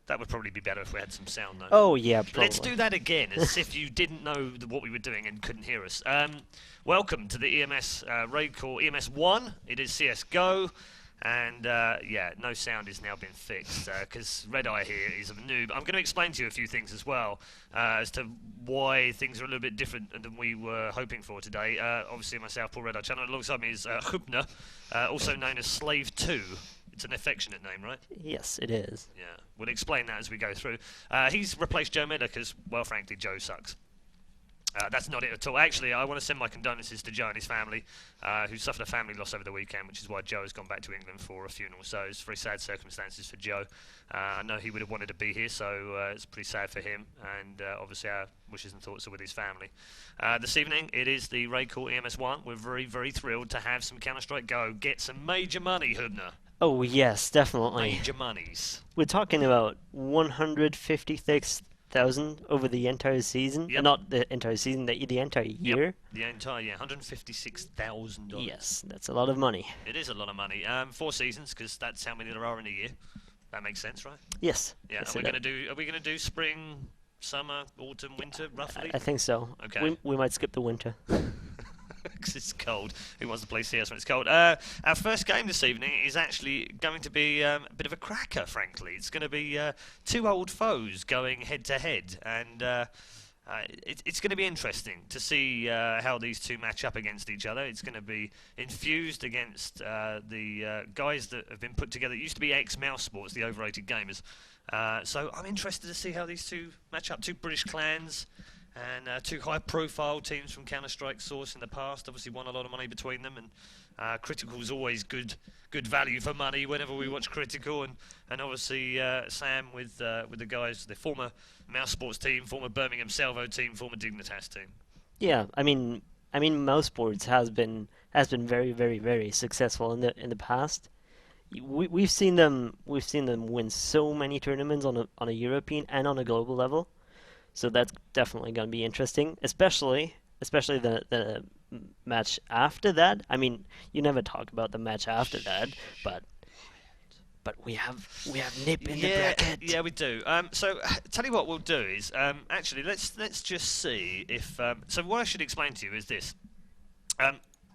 That would probably be better if we had some sound, though. Oh yeah, probably. Let's do that again, as if you didn't know what we were doing and couldn't hear us. Welcome to the EMS RaidCall EMS 1. It is CSGO. And yeah, no sound is now been fixed because Red Eye here is a noob. I'm going to explain to you a few things as well as to why things are a little bit different than we were hoping for today. Obviously, myself, Paul Red Eye Channel, alongside me is Hubner, also known as Slave 2. It's an affectionate name, right? Yes, it is. Yeah, we'll explain that as we go through. He's replaced Joe Miller because, well, frankly, Joe sucks. That's not it at all. Actually, I want to send my condolences to Joe and his family, who suffered a family loss over the weekend, which is why Joe has gone back to England for a funeral. So it's very sad circumstances for Joe. I know he would have wanted to be here, so it's pretty sad for him. And obviously our wishes and thoughts are with his family. This evening, it is the RaidCall EMS1. We're very, very thrilled to have some Counter-Strike Go. Get some major money, Hubner. Oh yes, definitely. Major monies. We're talking about 156,000 over the entire season. Yep. Not the entire season, the entire year. Yep. The entire year, $156,000. Yes, that's a lot of money. It is a lot of money. 4 seasons, because that's how many there are in a year. That makes sense, right? Yes. Yeah. Yes, Are we gonna do spring, summer, autumn, winter, roughly? I think so. Okay. We might skip the winter. Because it's cold. Who wants to play CS when it's cold? Our first game this evening is actually going to be a bit of a cracker, frankly. It's going to be 2 old foes going head-to-head, and it's going to be interesting to see how these two match up against each other. It's going to be Infused against the guys that have been put together. It used to be ex-Mouse Sports, the overrated gamers. So I'm interested to see how these two match up. 2 British clans. And 2 high-profile teams from Counter-Strike Source in the past. Obviously, won a lot of money between them, and Critical's always good value for money whenever we watch Critical. And obviously Sam with the guys, the former Mouse Sports team, former Birmingham Salvo team, former Dignitas team. Yeah, I mean, Mouse Sports has been very, very, very successful in the past. We've seen them win so many tournaments on a European and on a global level. So that's definitely going to be interesting, especially the match after that. I mean, you never talk about the match after that, but we have Nip in the bracket. Yeah, we do. So tell you what we'll do is actually let's just see if so what I should explain to you is this.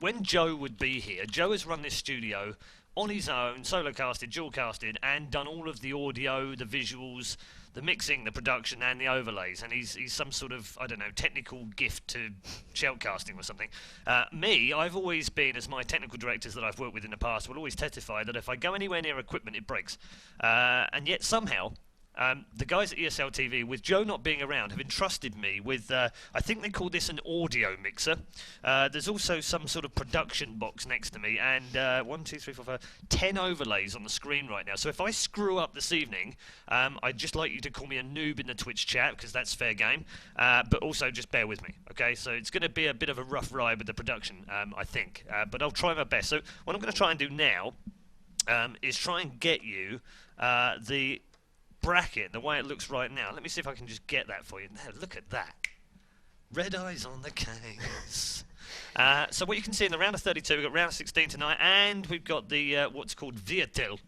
When Joe would be here, Joe has run this studio on his own, solo casted, dual casted, and done all of the audio, the visuals, the mixing, the production, and the overlays. And he's some sort of, I don't know, technical gift to shoutcasting or something. Me, I've always been, as my technical directors that I've worked with in the past will always testify, that if I go anywhere near equipment, it breaks. And yet somehow the guys at ESL TV, with Joe not being around, have entrusted me with, I think they call this an audio mixer. There's also some sort of production box next to me, and 10 overlays on the screen right now. So if I screw up this evening, I'd just like you to call me a noob in the Twitch chat, because that's fair game, but also just bear with me, okay? So it's going to be a bit of a rough ride with the production, I think, but I'll try my best. So what I'm going to try and do now is try and get you the bracket the way it looks right now. Let me see if I can just get that for you. Now, look at that. Red eyes on the case. So what you can see in the round of 32, we've got round of 16 tonight, and we've got the what's called Viertel.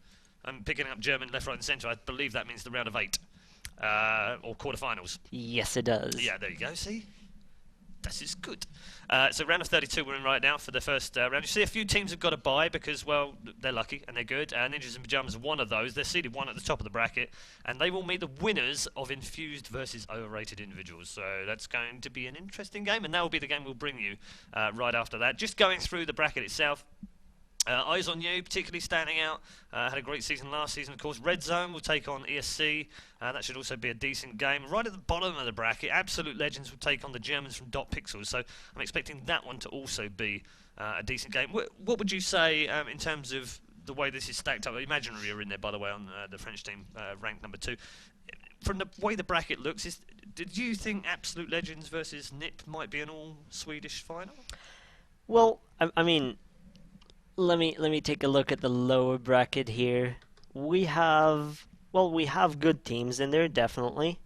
I'm picking up German left, right, and centre. I believe that means the round of 8 or quarterfinals. Yes, it does. Yeah, there you go. See. That is good. So round of 32 we're in right now for the first round. You see a few teams have got a bye because, well, they're lucky and they're good. Ninjas in Pyjamas are one of those. They're seeded 1 at the top of the bracket, and they will meet the winners of Infused versus overrated individuals. So that's going to be an interesting game, and that will be the game we'll bring you right after that. Just going through the bracket itself. Eyes on You, particularly standing out. Had a great season last season, of course. Red Zone will take on ESC. That should also be a decent game. Right at the bottom of the bracket, Absolute Legends will take on the Germans from Dot Pixels. So I'm expecting that one to also be a decent game. What would you say in terms of the way this is stacked up? Imaginary are in there, by the way, on the French team, ranked number 2. From the way the bracket looks, did you think Absolute Legends versus NIP might be an all-Swedish final? Well, I mean, let me take a look at the lower bracket here. We have good teams in there, definitely,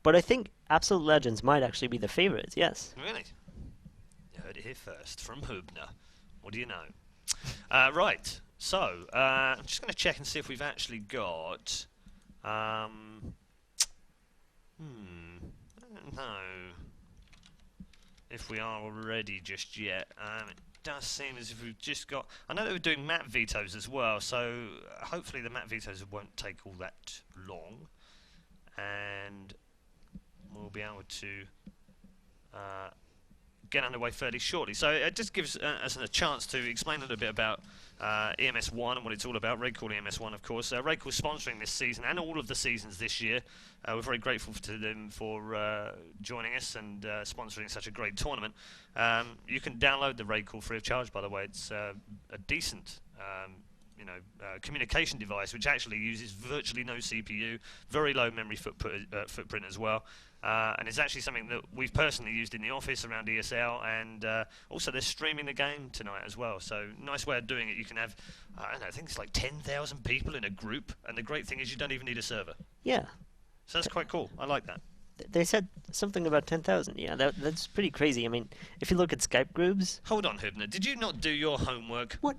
but I think Absolute Legends might actually be the favorites. Yes. Really? You heard it here first from Hubner. What do you know? Right. So I'm just going to check and see if we've actually got I don't know if we are already just yet. It does seem as if we've just got... I know they were doing map vetoes as well, so hopefully the map vetoes won't take all that long, and we'll be able to get underway fairly shortly. So it just gives us a chance to explain a little bit about EMS 1 and what it's all about. RaidCall EMS 1, of course. RaidCall sponsoring this season and all of the seasons this year. We're very grateful to them for joining us and sponsoring such a great tournament. You can download the RaidCall free of charge, by the way. It's a decent communication device which actually uses virtually no CPU, very low memory footprint as well. And it's actually something that we've personally used in the office around ESL, and also they're streaming the game tonight as well. So nice way of doing it. You can have, I don't know, I think it's like 10,000 people in a group, and the great thing is you don't even need a server. Yeah. So that's quite cool. I like that. They said something about 10,000. Yeah, that's pretty crazy. I mean, if you look at Skype groups... Hold on, Hübner. Did you not do your homework? What?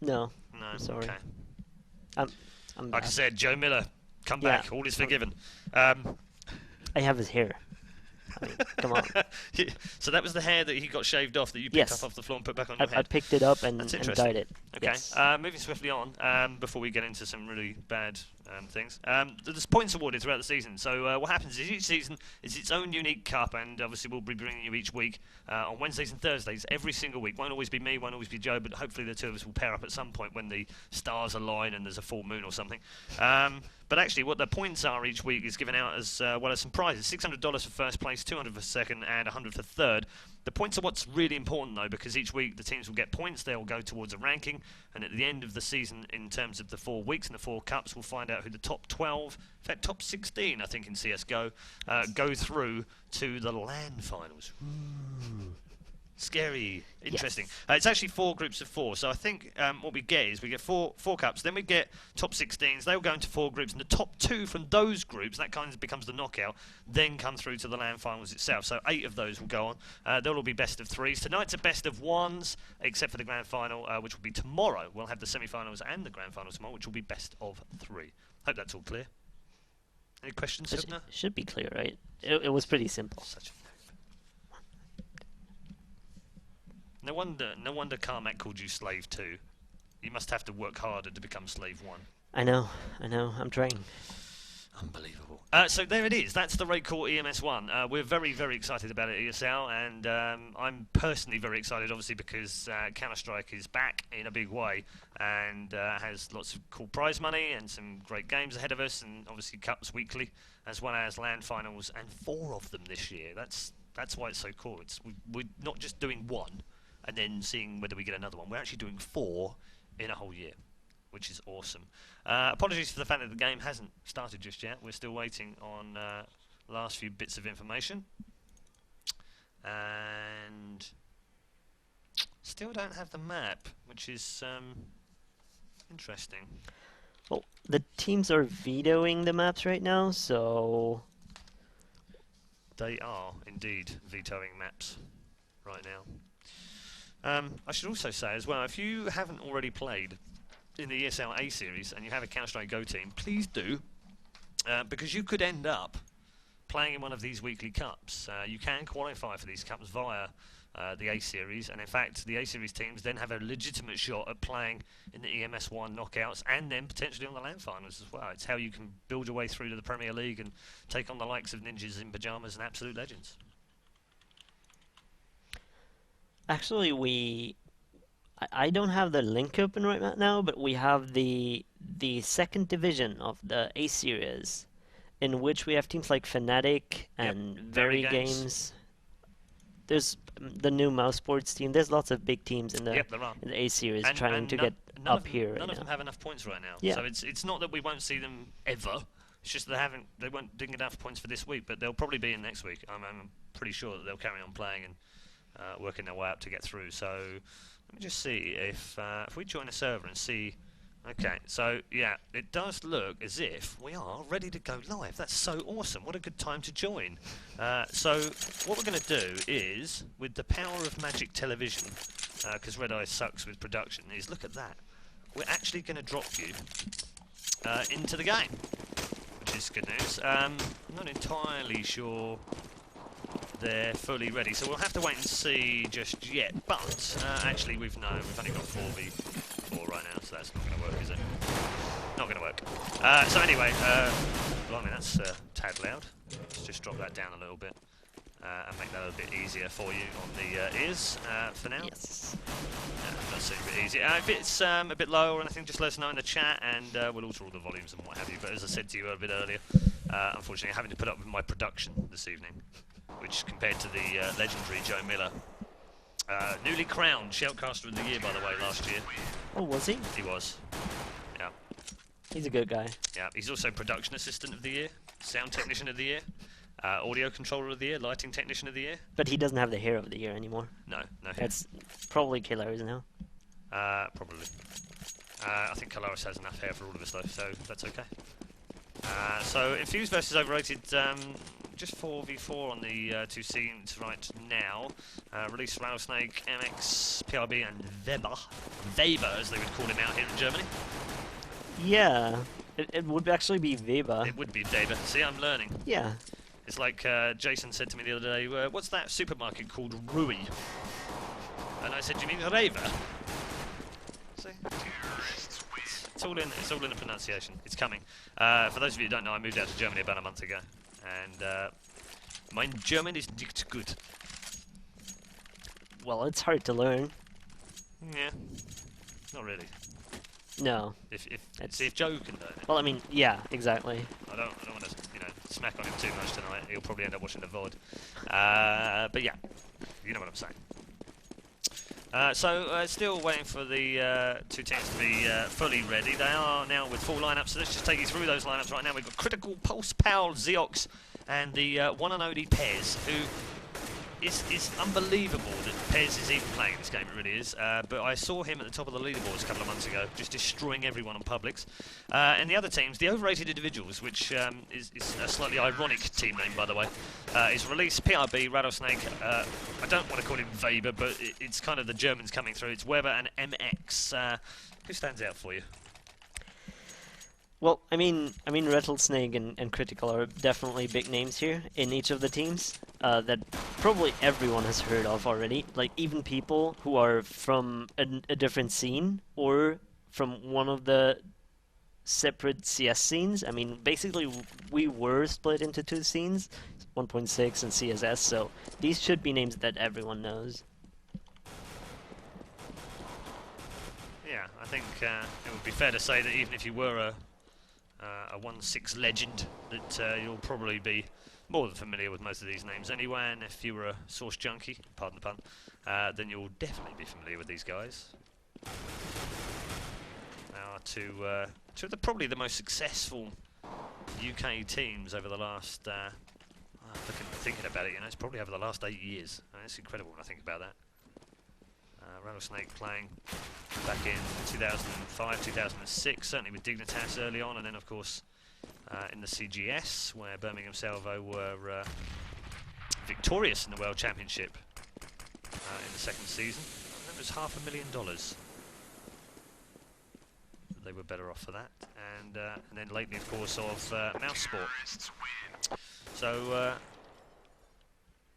No. No. I'm sorry. Okay. I'm like I said, Joe Miller, come back. All is forgiven. I have his hair. I mean, come on. So that was the hair that he got shaved off that you picked up off the floor and put back on your head? I picked it up and dyed it. Okay. Yes. Moving swiftly on, before we get into some really bad things. There's points awarded throughout the season. So what happens is each season is its own unique cup, and obviously we'll be bringing you each week on Wednesdays and Thursdays every single week. Won't always be me, won't always be Joe, but hopefully the two of us will pair up at some point when the stars align and there's a full moon or something. But actually, what the points are each week is given out as well as some prizes: $600 for first place, $200 for second, and $100 for third. The points are what's really important, though, because each week the teams will get points. They'll go towards a ranking, and at the end of the season, in terms of the 4 weeks and the 4 cups, we'll find out who the top 12, in fact, top 16, I think, in CS:GO, go through to the LAN finals. Ooh. Scary, interesting. Yes. It's actually 4 groups of 4. So I think what we get is we get four cups. Then we get top 16s. They'll go into 4 groups, and the top 2 from those groups, that kind of becomes the knockout, then come through to the LAN finals itself. So 8 of those will go on. They'll all be best of 3s. Tonight's a best of 1s, except for the grand final, which will be tomorrow. We'll have the semi-finals and the grand final tomorrow, which will be best of 3. Hope that's all clear. Any questions, Hübner? Should be clear, right? It was pretty simple. Such a No wonder Carmack called you Slave 2. You must have to work harder to become Slave 1. I know, I'm trying. Unbelievable. So there it is. That's the RaidCall EMS 1. We're very, very excited about it at ESL, and I'm personally very excited, obviously, because Counter-Strike is back in a big way and has lots of cool prize money and some great games ahead of us, and obviously cups weekly, as well as LAN finals, and 4 of them this year. That's why it's so cool. We're not just doing 1 and then seeing whether we get another one. We're actually doing 4 in a whole year, which is awesome. Apologies for the fact that the game hasn't started just yet. We're still waiting on last few bits of information. And still don't have the map, which is interesting. Well, the teams are vetoing the maps right now, so... They are indeed vetoing maps right now. I should also say as well, if you haven't already played in the ESL A series and you have a Counter-Strike Go team, please do, because you could end up playing in one of these weekly cups. You can qualify for these cups via the A series, and in fact the A series teams then have a legitimate shot at playing in the EMS 1 knockouts and then potentially on the LAN finals as well. It's how you can build your way through to the Premier League and take on the likes of Ninjas in Pyjamas and Absolute Legends. Actually, I don't have the link open right now, but we have the second division of the A series, in which we have teams like Fnatic and Very Games. There's the new Mouse Sports team. There's lots of big teams in the A series trying to get up here. None of them have enough points right now. Yeah. So it's not that we won't see them ever. It's just they didn't get enough points for this week, but they'll probably be in next week. I'm pretty sure that they'll carry on playing and working their way up to get through. So let me just see if we join a server and see. Okay, so yeah, it does look as if we are ready to go live. That's so awesome. What a good time to join. So what we're going to do is, with the power of Magic Television, because Red Eye sucks with production, is look at that. We're actually going to drop you into the game, which is good news. I'm not entirely sure they're fully ready, so we'll have to wait and see just yet. But actually, we've only got 4v4 right now, so that's not going to work, is it? Not going to work. So anyway, blimey, that's a tad loud. Let's just drop that down a little bit and make that a bit easier for you on the ears for now. Yes. Does seem a bit easier. If it's a bit low or anything, just let us know in the chat, and we'll alter all the volumes and what have you. But as I said to you a bit earlier, unfortunately, having to put up with my production this evening, which compared to the legendary Joe Miller, newly crowned Shoutcaster of the Year, by the way, last year. Oh, was he? He was. Yeah. He's a good guy. Yeah. He's also Production Assistant of the Year, Sound Technician of the Year, Audio Controller of the Year, Lighting Technician of the Year. But he doesn't have the Hero of the Year anymore. No. That's probably Kalaris now. Probably. I think Kalaris has enough hair for all of us, though, so that's okay. So, Infused versus Overrated, just 4v4 on the two scenes right now. Release Rattlesnake, MX, PRB, and Weber, as they would call him out here in Germany. Yeah, it would actually be Weber. It would be Weber. See, I'm learning. Yeah. It's like Jason said to me the other day, what's that supermarket called? Rui. And I said, do you mean Raver? See? It's all in the pronunciation. It's coming. For those of you who don't know, I moved out to Germany about a month ago. And my German is nicht gut. Well, it's hard to learn. Yeah. Not really. No. If Joe can learn it. Well, I mean, yeah, exactly. I don't want to, smack on him too much tonight. He'll probably end up watching the VOD. But yeah, you know what I'm saying. So still waiting for the two teams to be fully ready. They are now with full lineups, so let's just take you through those lineups right now. We've got Critical, Pulse, Pal, Zeox, and the one and only Pez, who is unbelievable that Pez is even playing this game, it really is. But I saw him at the top of the leaderboards a couple of months ago, just destroying everyone on Publix. And the other teams, the Overrated Individuals, which is a slightly ironic team name, by the way, is Release, PRB, Rattlesnake. I don't want to call him Weber, but it's kind of the Germans coming through. It's Weber and MX. Who stands out for you? Well, I mean, Rattlesnake and Critical are definitely big names here in each of the teams that probably everyone has heard of already. Like, even people who are from a different scene or from one of the separate CS scenes. I mean, basically, we were split into two scenes, 1.6 and CSS, so these should be names that everyone knows. Yeah, I think it would be fair to say that even if you were a 1.6 legend, that you'll probably be more than familiar with most of these names anyway, and if you were a Source junkie, pardon the pun, then you'll definitely be familiar with these guys. They are two of probably the most successful UK teams over the last, thinking about it, it's probably over the last 8 years. It's incredible when I think about that. Rattlesnake playing back in 2005, 2006, certainly with Dignitas early on, and then of course in the CGS, where Birmingham Salvo were victorious in the World Championship in the second season. That was $500,000. They were better off for that, and then lately, of course, of Mouse Sport. So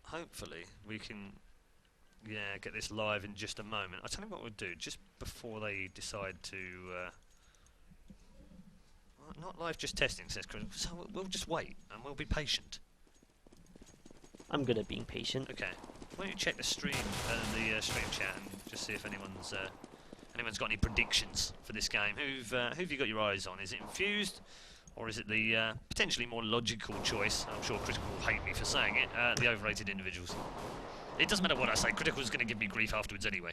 hopefully we can. Yeah, get this live in just a moment. I'll tell you what we'll do, just before they decide to... well, not live, just testing, says Chris. So we'll just wait, and we'll be patient. I'm good at being patient. Okay. Why don't you check the stream, stream chat, and just see if anyone's got any predictions for this game. Who've you got your eyes on? Is it Infused, or is it the potentially more logical choice? I'm sure Critical will hate me for saying it, the Overrated Individuals. It doesn't matter what I say, Critical's going to give me grief afterwards anyway.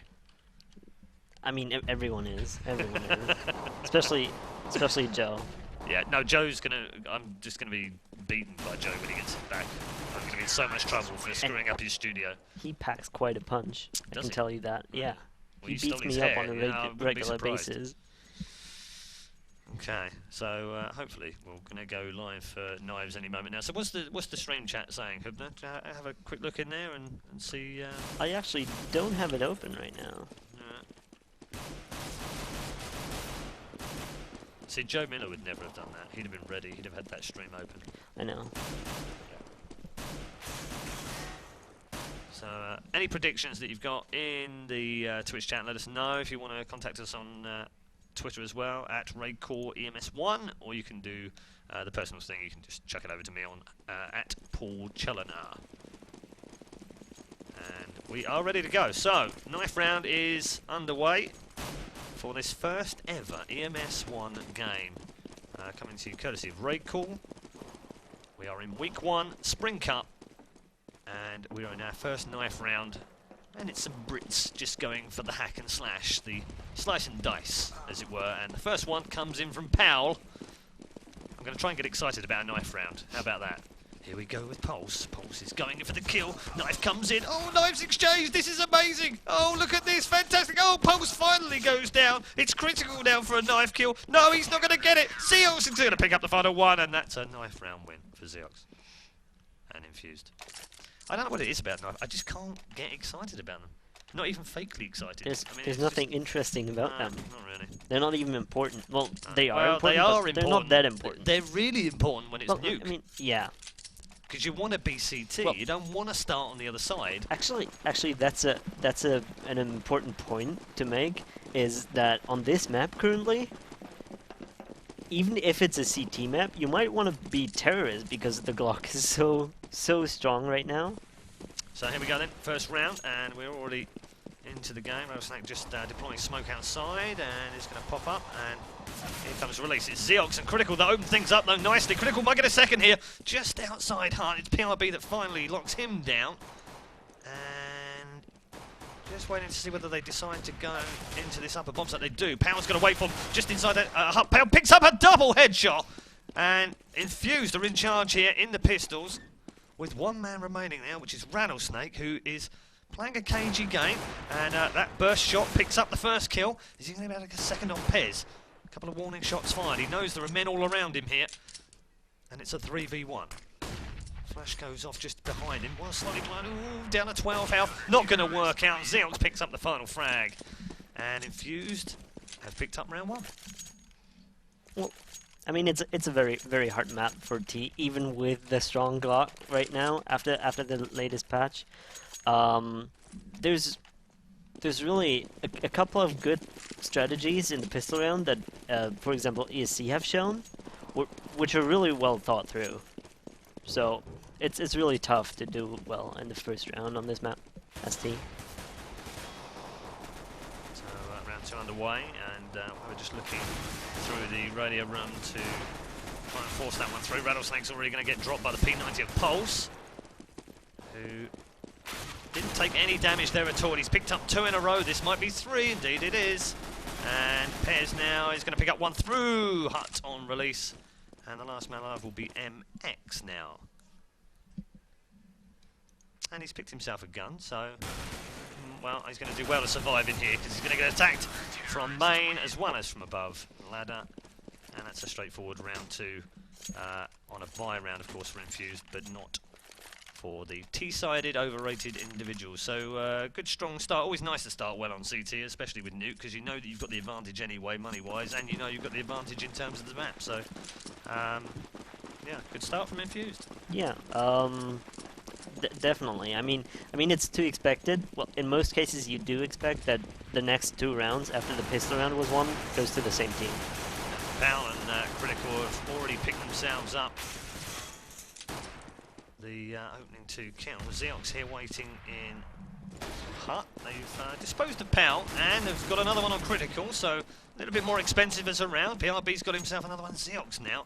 I mean, everyone is. Everyone is. Especially Joe. Yeah, no, I'm just going to be beaten by Joe when he gets back. I'm going to be in so much trouble for screwing up his studio. He packs quite a punch. I can tell you that. Yeah. Well, he beats me up on a regular basis. Okay, so hopefully we're going to go live for Knives any moment now. So what's the stream chat saying, Hubner? Have a quick look in there and see... I actually don't have it open right now. See, Joe Miller would never have done that. He'd have been ready. He'd have had that stream open. I know. So, any predictions that you've got in the Twitch chat, let us know. If you want to contact us on Twitter as well, at RaidCall EMS1, or you can do the personal thing. You can just chuck it over to me on at Paul Chellenar. And we are ready to go. So, knife round is underway for this first ever EMS1 game. Coming to you courtesy of RaidCall. We are in week 1, Spring Cup. And we are in our first knife round, and it's some Brits just going for the hack and slash, the slice and dice, as it were. And the first one comes in from Powell. I'm going to try and get excited about a knife round. How about that? Here we go with Pulse. Pulse is going in for the kill. Knife comes in. Oh, knives exchanged. This is amazing. Oh, look at this. Fantastic. Oh, Pulse finally goes down. It's critical now for a knife kill. No, he's not going to get it. Zeox is going to pick up the final one, and that's a knife round win for Zeox. And Infused. I don't know what it is about knife. I just can't get excited about them. Not even fakely excited. There's nothing interesting about them. Not really. They're not even important. Well, they are important, they are but they're not that important. They're really important when it's nuke. I mean, yeah. Because you want to be CT. Well, you don't want to start on the other side. Actually, that's an important point to make. Is that on this map currently, even if it's a CT map, you might want to be terrorist because the Glock is so strong right now. So here we go then, first round, and we're already into the game. Rattlesnake just deploying smoke outside, and it's going to pop up, and here comes release. It's Zeox and Critical that open things up though nicely. Critical might get a second here, just outside Hunt. It's PRB that finally locks him down, and just waiting to see whether they decide to go into this upper bomb site. They do. Power's going to wait for him just inside Hunt. Power picks up a double headshot, and Infused are in charge here in the pistols, with one man remaining now, which is Rattlesnake, who is playing a cagey game, and that burst shot picks up the first kill. Is he going to be able to get a second on Pez? A couple of warning shots fired. He knows there are men all around him here, and it's a 3v1. Flash goes off just behind him. One slightly blind. Ooh, down to 12 health. Not going to work out. Zeox picks up the final frag, and Infused have picked up round 1. Well, I mean, it's a very hard map for T, even with the strong Glock right now. After the latest patch, there's really a couple of good strategies in the pistol round that, for example, ESC have shown, which are really well thought through. So it's really tough to do well in the first round on this map as T. So round 2 underway, and we're just looking through the radio room to try and force that one through. Rattlesnake's already going to get dropped by the P90 of Pulse, who didn't take any damage there at all. He's picked up 2 in a row. This might be 3, indeed it is. And Pez now is going to pick up 1 through Hut on release. And the last man alive will be MX now. And he's picked himself a gun, so well, he's going to do well to survive in here, because he's going to get attacked from main as well as from above. Ladder, and that's a straightforward round 2 on a buy round, of course, for Infused, but not for the T-sided overrated individuals. So good strong start. Always nice to start well on CT, especially with Nuke, because you know that you've got the advantage anyway, money-wise, and you know you've got the advantage in terms of the map. So yeah, good start from Infused. Yeah. Definitely. I mean, it's to expected. Well, in most cases, you do expect that the next 2 rounds after the pistol round was won goes to the same team. Powell and Critical have already picked themselves up the opening 2 kills. Zeox here waiting in Hut. They've disposed of Powell and have got another one on Critical, so a little bit more expensive as a round. PRB's got himself another one. Zeox now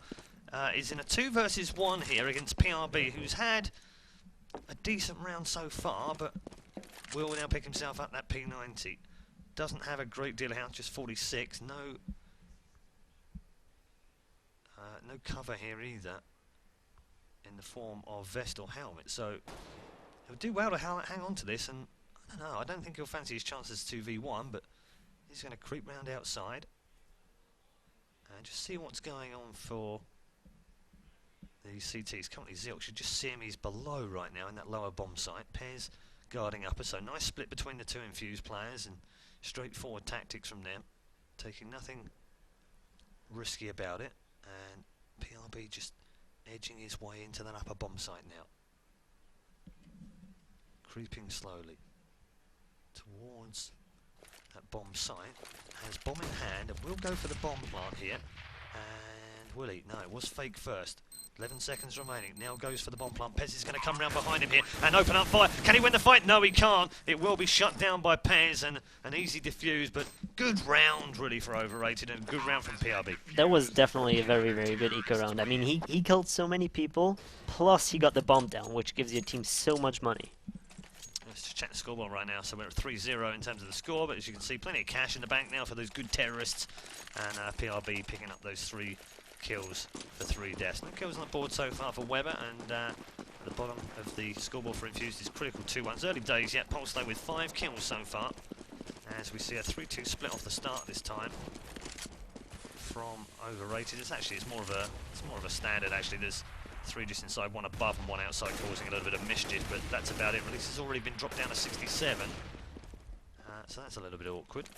is in a 2 versus 1 here against PRB, who's had a decent round so far, but will now pick himself up that P90. Doesn't have a great deal of health, just 46. No cover here either in the form of vest or helmet. So he'll do well to hang on to this, and I don't know, I don't think he'll fancy his chances 2v1, but he's going to creep round outside and just see what's going on for the CTs. Currently Zeox, you just see him, he's below right now in that lower bomb site. Pez guarding upper, so nice split between the 2 Infused players and straightforward tactics from them, taking nothing risky about it, and PRB just edging his way into that upper bomb site now. Creeping slowly towards that bomb site, has bomb in hand, and will go for the bomb plant here. And will he? No, it was fake first. 11 seconds remaining. Now goes for the bomb plant. Pez is going to come round behind him here and open up fire. Can he win the fight? No, he can't. It will be shut down by Pez, and an easy defuse, but good round really for Overrated, and good round from PRB. That was definitely a very, very good eco round. I mean, he killed so many people, plus he got the bomb down, which gives your team so much money. Let's just check the scoreboard right now. So we're at 3-0 in terms of the score, but as you can see, plenty of cash in the bank now for those good terrorists, and PRB picking up those 3 kills for 3 deaths. No kills on the board so far for Weber, and the bottom of the scoreboard for Infused is critical 2-1. It's early days yet. Pulse though with 5 kills so far, as we see a 3-2 split off the start this time from Overrated. It's more of a standard actually. There's 3 just inside, 1 above and 1 outside, causing a little bit of mischief, but that's about it. Release has already been dropped down to 67, so that's a little bit awkward.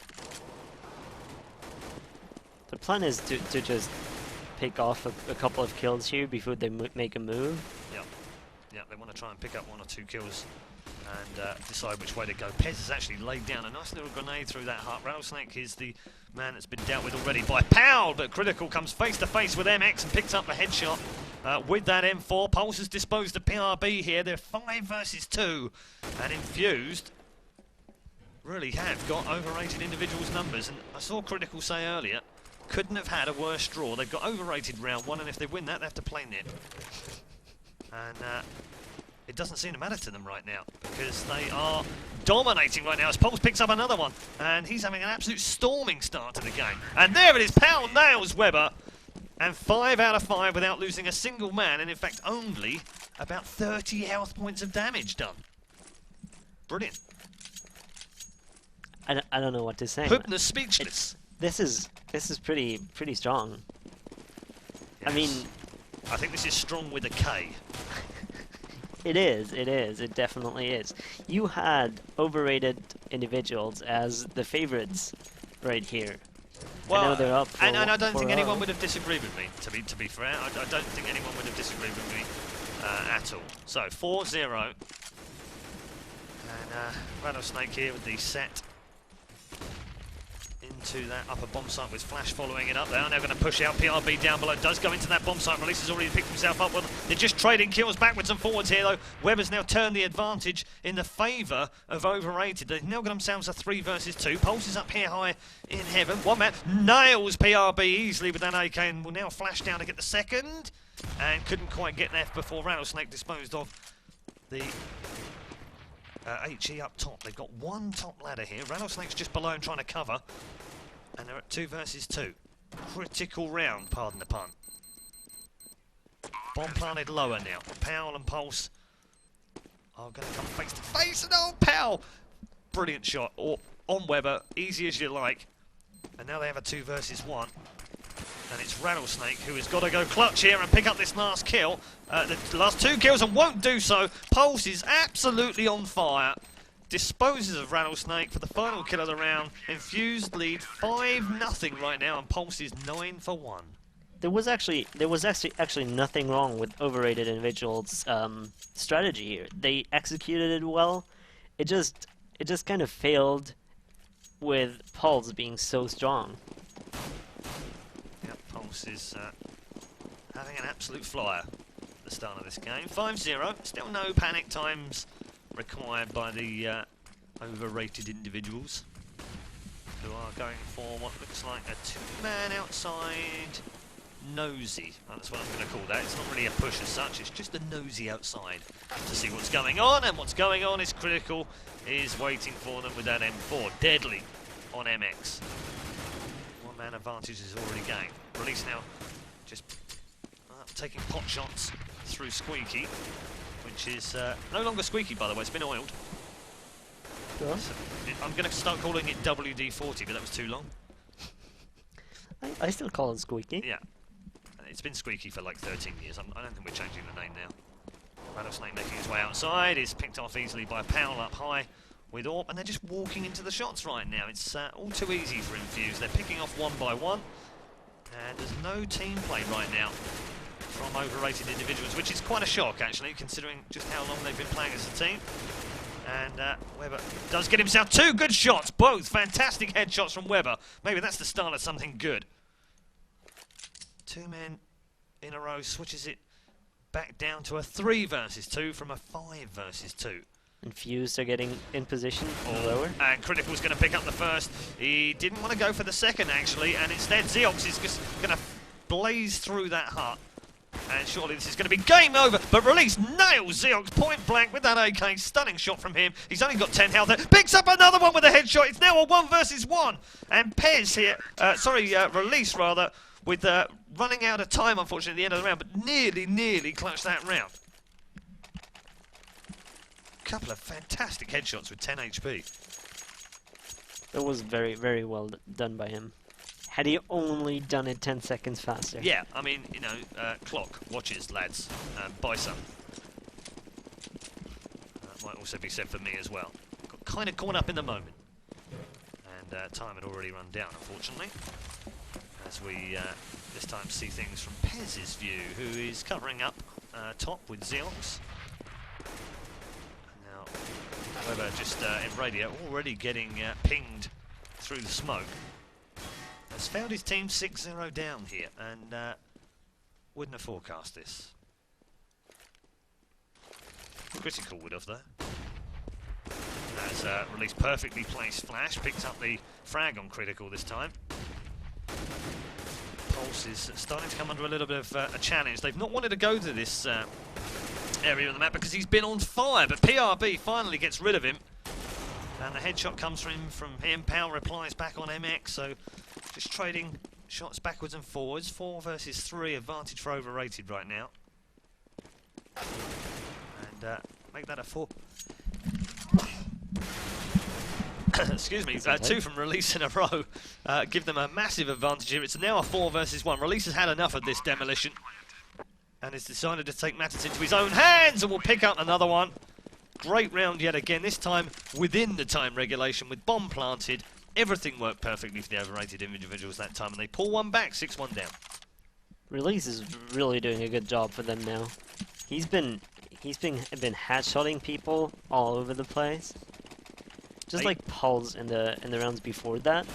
The plan is to just pick off a couple of kills here before they make a move. Yeah, they want to try and pick up 1 or 2 kills and decide which way to go. Pez has actually laid down a nice little grenade through that heart. Rattlesnake is the man that's been dealt with already by Powell, but Critical comes face to face with MX and picks up the headshot with that M4. Pulse has disposed of PRB here. They're 5 versus 2, and Infused really have got Overrated individuals' numbers. And I saw Critical say earlier, couldn't have had a worse draw. They've got Overrated round 1, and if they win that, they have to play Nip. And it doesn't seem to matter to them right now, because they are dominating right now as Pulse picks up another one, and he's having an absolute storming start to the game. And there it is, Powell nails Weber, and 5 out of 5 without losing a single man, and in fact only about 30 health points of damage done. Brilliant. I don't know what to say. Hupner speechless. This is pretty strong. Yes. I mean, I think this is strong with a K. It definitely is. You had Overrated individuals as the favorites right here. Well, I know they're up for, and I don't think anyone would have disagreed with me, to be fair. I don't think anyone would have disagreed with me at all. So, 4-0. And Rattlesnake here with the set into that upper bomb site with Flash following it up. They are now going to push out. PRB down below does go into that bomb site. Release has already picked himself up. Well, they're just trading kills backwards and forwards here though. Weber's now turned the advantage in the favour of Overrated. They've now got themselves a 3 versus 2. Pulse is up here high in heaven. One man nails PRB easily with that AK and will now flash down to get the second, and couldn't quite get there before Rattlesnake disposed of the HE up top. They've got 1 top ladder here. Rattlesnake's just below and trying to cover. And they're at 2 versus 2. Critical round, pardon the pun. Bomb planted lower now. Powell and Pulse are going to come face to face. And oh, Powell! Brilliant shot. Or on Weber, easy as you like. And now they have a 2 versus 1. And it's Rattlesnake who has got to go clutch here and pick up this last kill. The last 2 kills and won't do so. Pulse is absolutely on fire. Disposes of Rattlesnake for the final kill of the round. Infused lead 5-0 right now, and Pulse is 9 for 1. There was actually nothing wrong with Overrated individuals' strategy here. They executed it well. It just kind of failed with Pulse being so strong. Yep, Pulse is having an absolute flyer at the start of this game. 5-0. Still no panic times required by the Overrated individuals, who are going for what looks like a 2-man outside nosy. That's what I'm going to call that. It's not really a push as such, it's just a nosy outside to see what's going on, and what's going on is Critical is waiting for them with that M4. Deadly on MX. 1-man advantage is already gained. Release now just taking pot shots through Squeaky, which is no longer Squeaky, by the way. It's been oiled. Sure. So I'm going to start calling it WD-40, but that was too long. I still call it Squeaky. Yeah. It's been Squeaky for like 13 years. I don't think we're changing the name now. Rattlesnake making his way outside is picked off easily by Powell up high with AWP, and they're just walking into the shots right now. It's all too easy for Infused. They're picking off 1 by 1. And there's no team play right now from overrated individuals, which is quite a shock, actually, considering just how long they've been playing as a team. And Webber does get himself 2 good shots, both fantastic headshots from Webber. Maybe that's the start of something good. 2 men in a row, switches it back down to a 3 versus 2 from a 5 versus 2. Infused are getting in position lower. And Critical's going to pick up the first. He didn't want to go for the second, actually, and instead Zeox is just going to blaze through that hut. And surely this is going to be game over, but Release nails Zeox point blank with that AK. Stunning shot from him. He's only got 10 health there. Picks up another one with a headshot. It's now a 1 versus 1. And Pez here, Release rather, with running out of time, unfortunately, at the end of the round, but nearly clutched that round. Couple of fantastic headshots with 10 HP. That was very, very well done by him. Had he only done it 10 seconds faster. Yeah, I mean, you know, clock, watches, lads, buy some. That might also be said for me as well. Got kind of caught up in the moment. And time had already run down, unfortunately. As we this time see things from Pez's view, who is covering up top with Zeox. Now, Weber just in radio, already getting pinged through the smoke. Has found his team 6-0 down here, and wouldn't have forecast this. Critical would have, though. As Release perfectly placed flash, picked up the frag on Critical this time. Pulse is starting to come under a little bit of a challenge. They've not wanted to go to this area of the map because he's been on fire, but PRB finally gets rid of him. And the headshot comes from him. Powell replies back on MX, so just trading shots backwards and forwards. 4 versus 3, advantage for overrated right now. And make that a 4. Excuse me, 2 from Release in a row. Give them a massive advantage here. It's now a 4 versus 1. Release has had enough of this demolition and has decided to take matters into his own hands and will pick up another one. Great round yet again, this time within the time regulation with bomb planted. Everything worked perfectly for the overrated individuals that time, and they pull one back, 6-1 down. Release is really doing a good job for them now. He's been headshotting people all over the place. Just like Pulse in the rounds before that.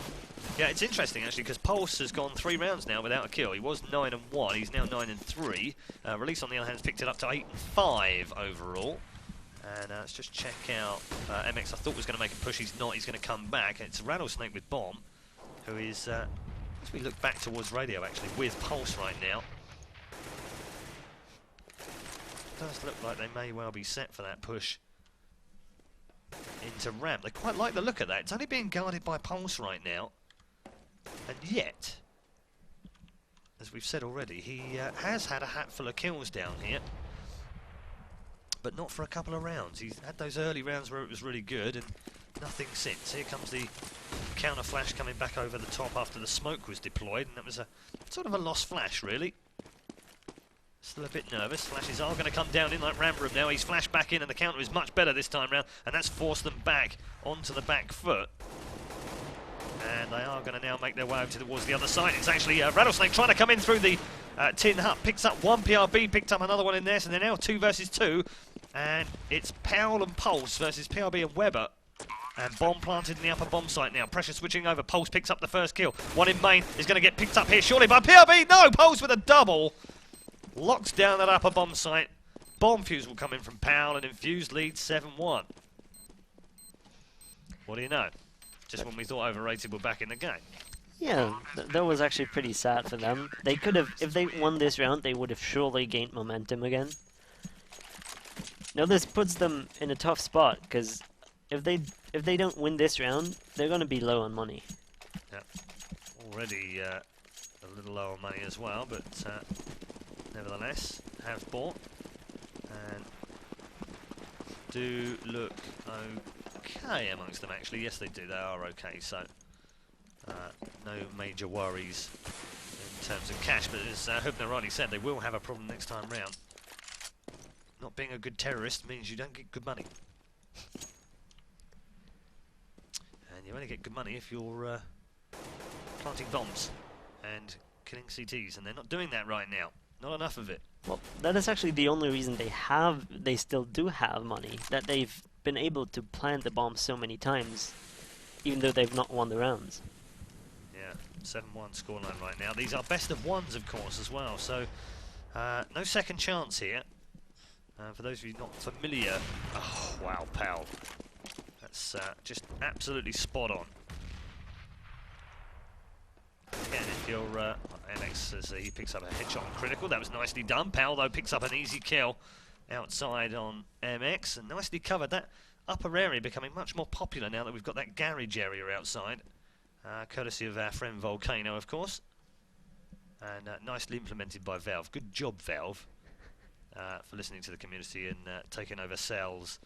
Yeah, it's interesting actually because Pulse has gone 3 rounds now without a kill. He was 9-1, he's now 9-3. Release on the other hand has picked it up to 8-5 overall. And let's just check out MX. I thought was going to make a push. He's not. He's going to come back. It's Rattlesnake with Bomb, who is, as we look back towards radio actually, with Pulse right now. It does look like they may well be set for that push into ramp. They quite like the look of that. It's only being guarded by Pulse right now. And yet, as we've said already, he has had a hatful of kills down here. But not for a couple of rounds. He's had those early rounds where it was really good and nothing since. Here comes the counter flash coming back over the top after the smoke was deployed, and that was a sort of a lost flash really. Still a bit nervous. Flashes are going to come down in like ramp room now. He's flashed back in and the counter is much better this time round, and that's forced them back onto the back foot. And they are going to now make their way over towards the other side. It's actually Rattlesnake trying to come in through the tin hut. Picks up one PRB, picked up another one in there, so they're now 2 versus 2. And it's Powell and Pulse versus PRB and Webber. And bomb planted in the upper bomb site now. Pressure switching over. Pulse picks up the first kill. One in main is going to get picked up here surely by PRB. No! Pulse with a double. Locks down that upper bomb site. Bomb fuse will come in from Powell, and Infused leads 7-1. What do you know? Just when we thought overrated were back in the game. Yeah, that was actually pretty sad for them. They could have, if they won this round, they would have surely gained momentum again. Now this puts them in a tough spot, because if they don't win this round, they're going to be low on money. Yeah, already a little low on money as well, but nevertheless, have bought and do look okay amongst them actually. Yes, they do. They are okay, so no major worries in terms of cash. But as Hubner rightly said, they will have a problem next time round. Not being a good terrorist means you don't get good money. And you only get good money if you're planting bombs and killing CTs, and they're not doing that right now. Not enough of it. Well, that is actually the only reason they still do have money, that they've been able to plant the bomb so many times, even though they've not won the rounds. Yeah, 7-1 scoreline right now. These are best of ones, of course, as well, so no second chance here. For those of you not familiar, oh wow, pal. That's just absolutely spot on. Again, if you're MX, as he picks up a headshot on critical, that was nicely done. Pal, though, picks up an easy kill outside on MX, and nicely covered. That upper area becoming much more popular now that we've got that garage area outside, courtesy of our friend Volcano, of course, and nicely implemented by Valve. Good job, Valve, for listening to the community and taking over sales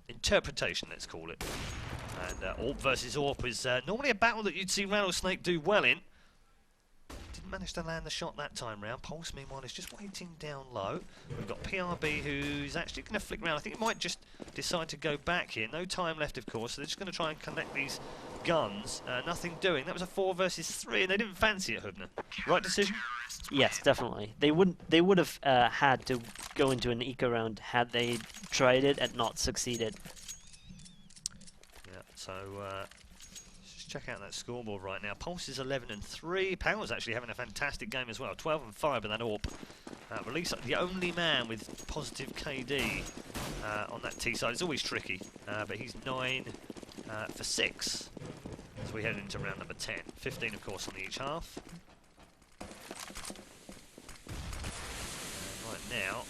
interpretation, let's call it. And AWP versus AWP is normally a battle that you'd see Rattlesnake do well in. Didn't manage to land the shot that time round. Pulse, meanwhile, is just waiting down low. We've got PRB, who's actually going to flick round. I think he might just decide to go back here. No time left, of course, so they're just going to try and connect these guns. Nothing doing. That was a 4 versus 3, and they didn't fancy it, Hubner. Right decision? Yes, definitely. They would have had to go into an eco round had they tried it and not succeeded. Yeah, so just check out that scoreboard right now. Pulse is 11-3. Power's actually having a fantastic game as well. 12-5 with that AWP. Release, the only man with positive KD on that T side. It's always tricky, but he's 9 for 6 as we head into round number 10. 15, of course, on each half. Right now,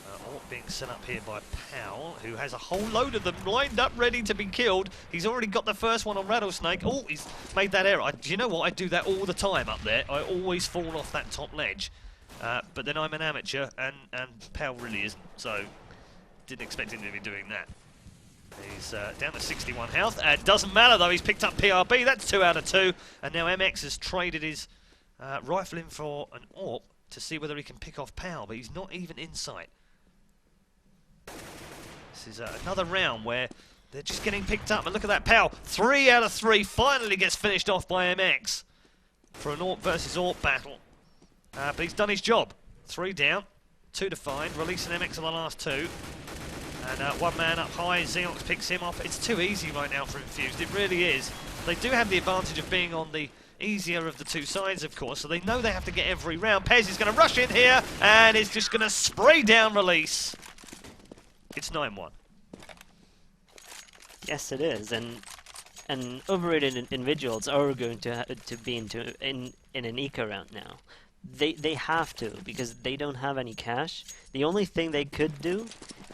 AWP being set up here by Powell, who has a whole load of them lined up ready to be killed. He's already got the first one on Rattlesnake. Oh, he's made that error. Do you know what? I do that all the time up there. I always fall off that top ledge. But then I'm an amateur, and Powell really isn't. So, didn't expect him to be doing that. He's down to 61 health. Doesn't matter, though. He's picked up PRB. That's 2 out of 2. And now MX has traded his rifle in for an AWP to see whether he can pick off Powell, but he's not even in sight. This is another round where they're just getting picked up. And look at that, Powell. 3 out of 3 finally gets finished off by MX for an AWP versus AWP battle. But he's done his job. 3 down, 2 to find, releasing MX on the last 2. And one man up high, Xeox picks him off. It's too easy right now for Infused, it really is. They do have the advantage of being on the easier of the two sides, of course, so they know they have to get every round. Pez is going to rush in here, and it's just going to spray down release. It's 9-1. Yes, it is, and overrated individuals are going to be in an eco round now. They have to, because they don't have any cash. The only thing they could do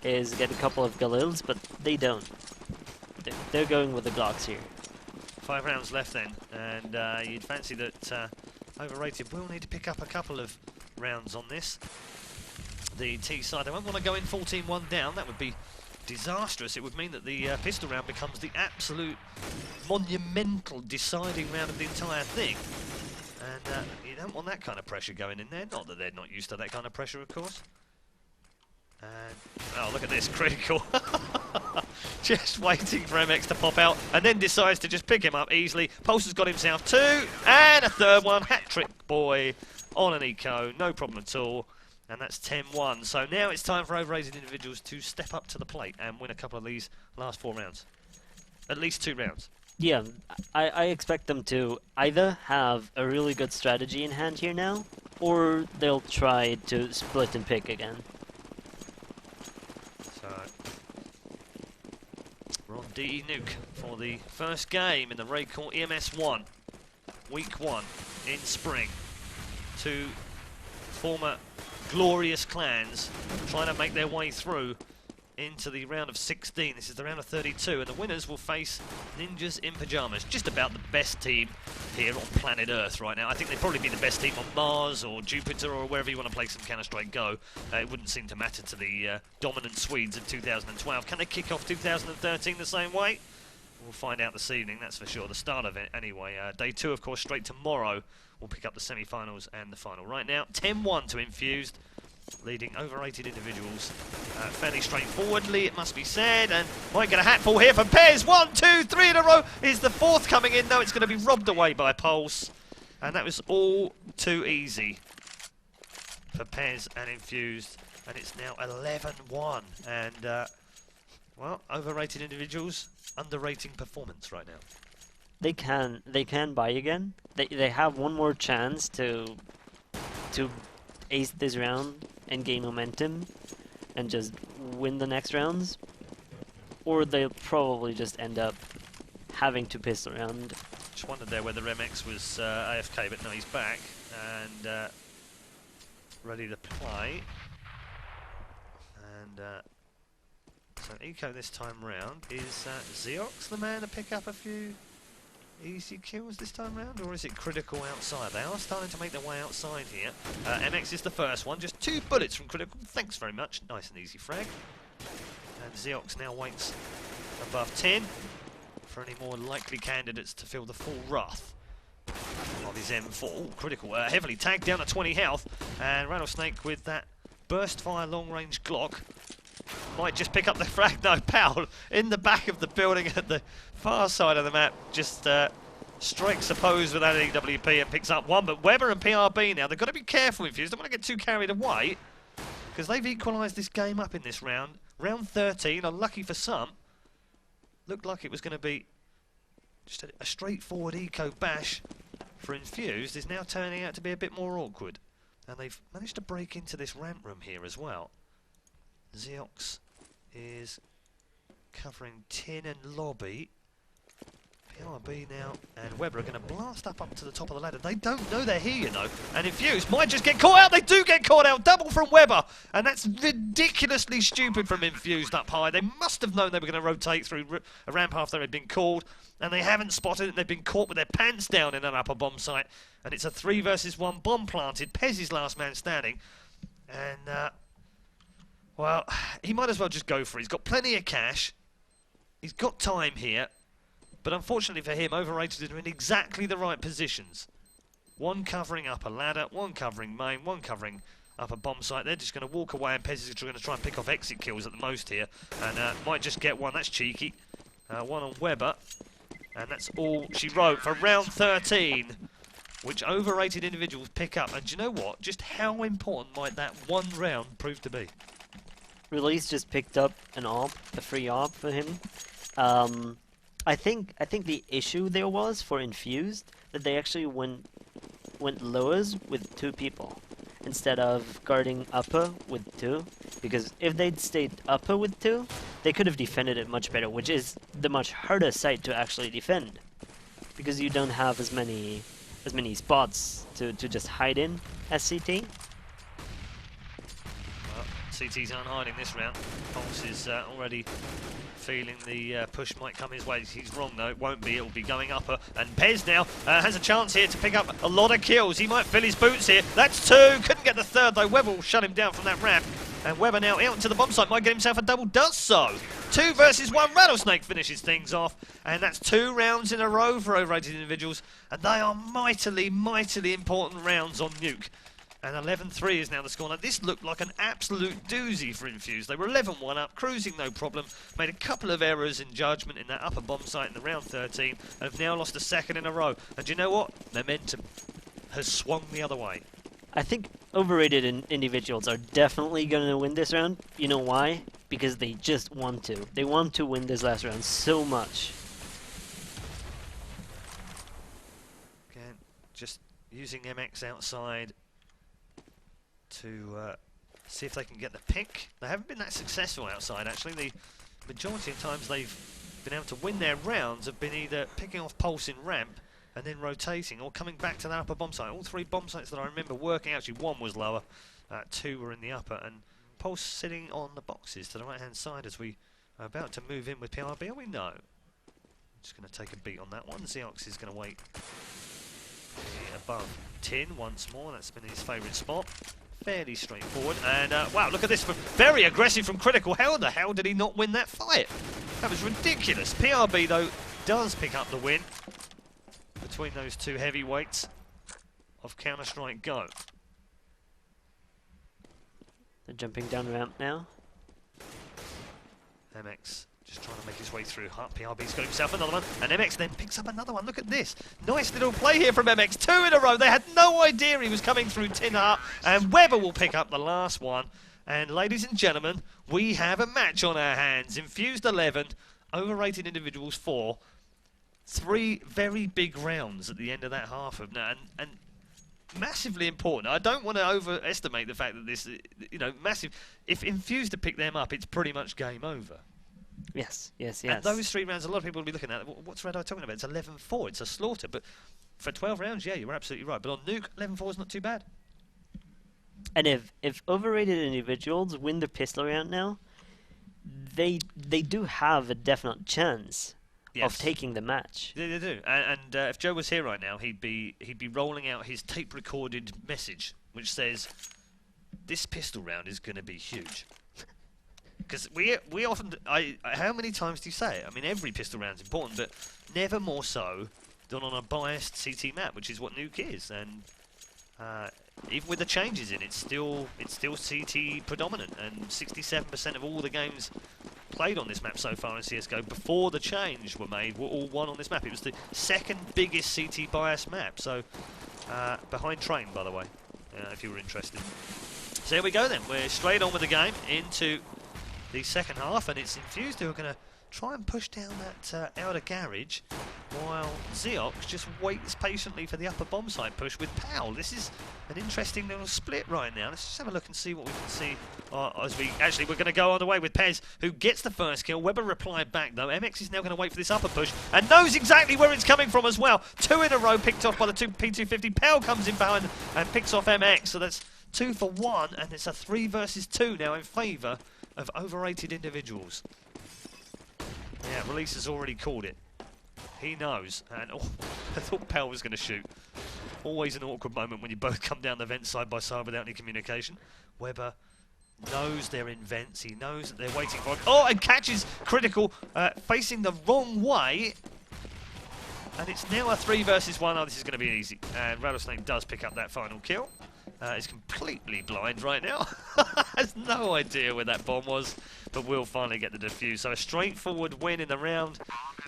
is get a couple of Galils, but they don't. They're going with the Glocks here. 5 rounds left then, and you'd fancy that overrated will need to pick up a couple of rounds on this. The T side, they won't want to go in 14-1 down. That would be disastrous. It would mean that the pistol round becomes the absolute monumental deciding round of the entire thing. And you don't want that kind of pressure going in there. Not that they're not used to that kind of pressure, of course. And, oh, look at this, critical. Just waiting for MX to pop out, and then decides to just pick him up easily. Pulse has got himself 2, and a third one. Hat-trick boy on an eco, no problem at all. And that's 10-1. So now it's time for overrated individuals to step up to the plate and win a couple of these last 4 rounds. At least 2 rounds. Yeah, I expect them to either have a really good strategy in hand here now, or they'll try to split and pick again. So we're on DE Nuke for the first game in the RaidCall EMS 1, Week 1 in spring. 2 former glorious clans trying to make their way through into the round of 16. This is the round of 32, and the winners will face Ninjas in Pyjamas. Just about the best team here on planet Earth right now. I think they'd probably be the best team on Mars or Jupiter or wherever you want to play some Counter-Strike Go. It wouldn't seem to matter to the dominant Swedes of 2012. Can they kick off 2013 the same way? We'll find out this evening, that's for sure. The start of it, anyway. Day 2, of course, straight tomorrow. We'll pick up the semi-finals and the final. Right now, 10-1 to Infused, leading overrated individuals fairly straightforwardly, it must be said. And might get a hatful here for Pez. 1, 2, 3 in a row. Is the 4th coming in? No, it's going to be robbed away by Pulse. And that was all too easy for Pez and Infused. And it's now 11-1. And, well, overrated individuals, underrating performance right now. They can buy again. They have one more chance to ace this round and gain momentum and just win the next rounds, or they'll probably just end up having to piss around. Just wondered there whether MX was AFK, but no, he's back and ready to play. And so Eco this time round. Is Zeox the man to pick up a few easy kills this time round, or is it Critical outside? They are starting to make their way outside here. MX is the first one, just 2 bullets from Critical. Thanks very much, nice and easy frag. And Zeox now waits above 10 for any more likely candidates to feel the full wrath of his M4. Ooh, Critical heavily tagged down to 20 health, and Rattlesnake with that burst fire long range Glock might just pick up the frag. No, Powell in the back of the building at the far side of the map just strikes a pose with that EWP and picks up one. But Weber and PRB now, they've got to be careful, Infused. Don't want to get too carried away, because they've equalised this game up in this round. Round 13, unlucky for some. Looked like it was going to be just a straightforward eco bash for Infused. Is now turning out to be a bit more awkward. And they've managed to break into this ramp room here as well. Zeox is covering tin and lobby. PRB now and Weber are going to blast up to the top of the ladder. They don't know they're here, you know. And Infused might just get caught out. They do get caught out. Double from Weber. And that's ridiculously stupid from Infused up high. They must have known they were going to rotate through a ramp after they'd been called. And they haven't spotted it. They've been caught with their pants down in an upper bomb site. And it's a 3 versus 1 bomb planted. Pez is last man standing. And, well, he might as well just go for it. He's got plenty of cash. He's got time here. But unfortunately for him, overrated are in exactly the right positions. One covering up a ladder, one covering main, one covering up a bomb site. They're just going to walk away, and Pez is going to try and pick off exit kills at the most here. And might just get one. That's cheeky. One on Weber. And that's all she wrote for round 13, which overrated individuals pick up. And do you know what? Just how important might that one round prove to be? Release just picked up an AWP, a free AWP for him. I think the issue there was for Infused that they actually went lowers with 2 people instead of guarding upper with 2. Because if they'd stayed upper with 2, they could have defended it much better, which is the much harder site to actually defend, because you don't have as many spots to just hide in as CT. Well, CT's aren't hiding this round. Pulse is already feeling the push might come his way. He's wrong though, it won't be, it'll be going upper. And Pez now has a chance here to pick up a lot of kills. He might fill his boots here. That's 2, couldn't get the 3rd though. Weber will shut him down from that ramp. And Weber now out into the bomb site, might get himself a double, does so. 2 versus 1, Rattlesnake finishes things off. And that's 2 rounds in a row for overrated individuals. And they are mightily, mightily important rounds on Nuke. And 11-3 is now the score. Now, this looked like an absolute doozy for Infused. They were 11-1 up, cruising no problem. Made a couple of errors in judgment in that upper bomb site in the round 13. And have now lost a 2nd in a row. And do you know what? Momentum has swung the other way. I think overrated individuals are definitely going to win this round. You know why? Because they just want to. They want to win this last round so much. Again, just using MX outside to see if they can get the pick. They haven't been that successful outside, actually. The majority of times they've been able to win their rounds have been either picking off Pulse in ramp and then rotating, or coming back to that upper bomb site. All 3 bomb sites that I remember working, actually 1 was lower, 2 were in the upper, and Pulse sitting on the boxes to the right hand side as we are about to move in with PRB. Are we? No. Just going to take a beat on that one. Zeox is going to wait above tin once more. That's been his favourite spot. Fairly straightforward. And wow, look at this. Very aggressive from Critical. How the hell did he not win that fight? That was ridiculous. PRB, though, does pick up the win between those 2 heavyweights of Counter-Strike Go. They're jumping down the ramp now. MX Just trying to make his way through. PRB's got himself another one, and MX then picks up another one. Look at this. Nice little play here from MX. 2 in a row. They had no idea he was coming through Tin Hut, and Weber will pick up the last one. And ladies and gentlemen, we have a match on our hands. Infused 11, overrated individuals 4. 3 very big rounds at the end of that half of now, and massively important. I don't want to overestimate the fact that this, you know, massive. If Infused to pick them up, it's pretty much game over. Yes. And those 3 rounds, a lot of people will be looking at, what's Red Eye talking about? It's 11-4. It's a slaughter. But for 12 rounds, yeah, you're absolutely right. But on Nuke, 11-4 is not too bad. And if overrated individuals win the pistol round now, they do have a definite chance of taking the match. Yeah, they do. And if Joe was here right now, he'd be rolling out his tape-recorded message, which says, "This pistol round is going to be huge." Because we often, how many times do you say it? I mean, every pistol round's important, but never more so than on a biased CT map, which is what Nuke is. And even with the changes in, it's still CT predominant, and 67% of all the games played on this map so far in CSGO before the change were made were all won on this map. It was the second biggest CT bias map, so behind Train, by the way, if you were interested. So here we go then. We're straight on with the game into the second half, and it's Infused who are going to try and push down that outer garage, while Zeox just waits patiently for the upper bomb site push with Powell. This is an interesting little split right now. Let's just have a look and see what we can see as we're going to go on the way with Pez, who gets the first kill. Weber replied back though. MX is now going to wait for this upper push and knows exactly where it's coming from as well. 2 in a row picked off by the P250. Powell comes in behind and picks off MX, so that's 2 for 1, and it's a 3 versus 2 now in favour of overrated individuals. Yeah, Release has already called it. He knows. And I thought Pell was going to shoot. Always an awkward moment when you both come down the vent side by side without any communication. Weber knows they're in vents. He knows that they're waiting for it. Oh, and catches Critical facing the wrong way. And it's now a 3 versus 1. Oh, this is going to be easy. And Rattlesnake does pick up that final kill. He's completely blind right now. Has no idea where that bomb was, but will finally get the defuse. So a straightforward win in the round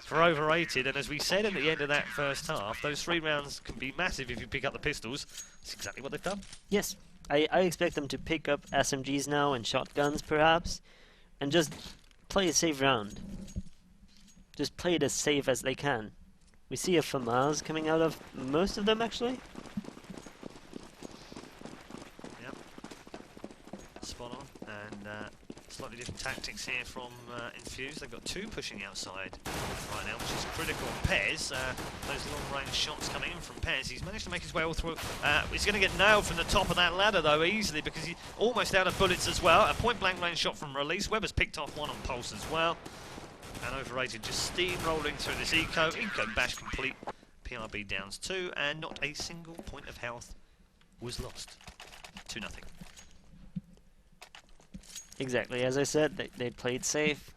for overrated. And as we said at the end of that first half, those 3 rounds can be massive if you pick up the pistols. That's exactly what they've done. Yes, I expect them to pick up SMGs now and shotguns perhaps, and just play a safe round. Just play it as safe as they can. We see a FAMAS coming out of most of them actually. Spot on, and slightly different tactics here from Infused. They've got 2 pushing outside right now, which is Critical. Pez, those long-range shots coming in from Pez. He's managed to make his way all through. He's going to get nailed from the top of that ladder, though, easily, because he's almost out of bullets as well. A point-blank range shot from Release. Weber's picked off 1 on Pulse as well. And overrated, just steamrolling through this eco. Eco bash complete. PRB downs 2, and not a single point of health was lost. 2-0. Exactly, as I said, they played safe.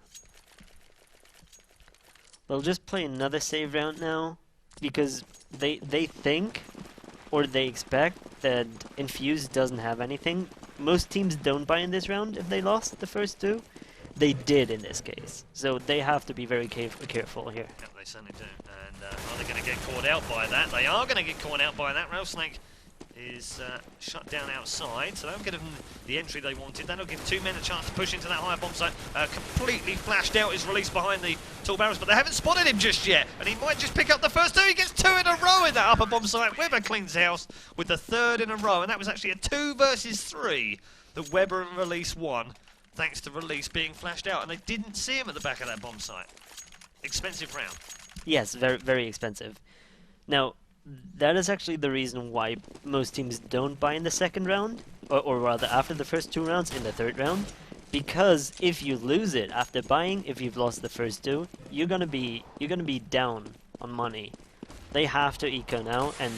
They'll just play another save round now, because they think, or they expect, that Infused doesn't have anything. Most teams don't buy in this round if they lost the first 2. They did in this case, so they have to be very careful here. Yep, they certainly do. And are they going to get caught out by that? They are going to get caught out by that. Rattlesnake is shut down outside, so that'll give them the entry they wanted. That'll give 2 men a chance to push into that higher bomb site. Completely flashed out his release behind the tall barrels, but they haven't spotted him just yet, and he might just pick up the first 2. He gets 2 in a row in that upper bomb site. Weber cleans house with the 3rd in a row, and that was actually a 2 versus 3 that Weber and Release won, thanks to Release being flashed out, and they didn't see him at the back of that bomb site. Expensive round. Yes, very, very expensive. Now, that is actually the reason why most teams don't buy in the second round, or rather after the first 2 rounds in the 3rd round, because if you lose it after buying, if you've lost the first 2, you're gonna be down on money. They have to eco now, and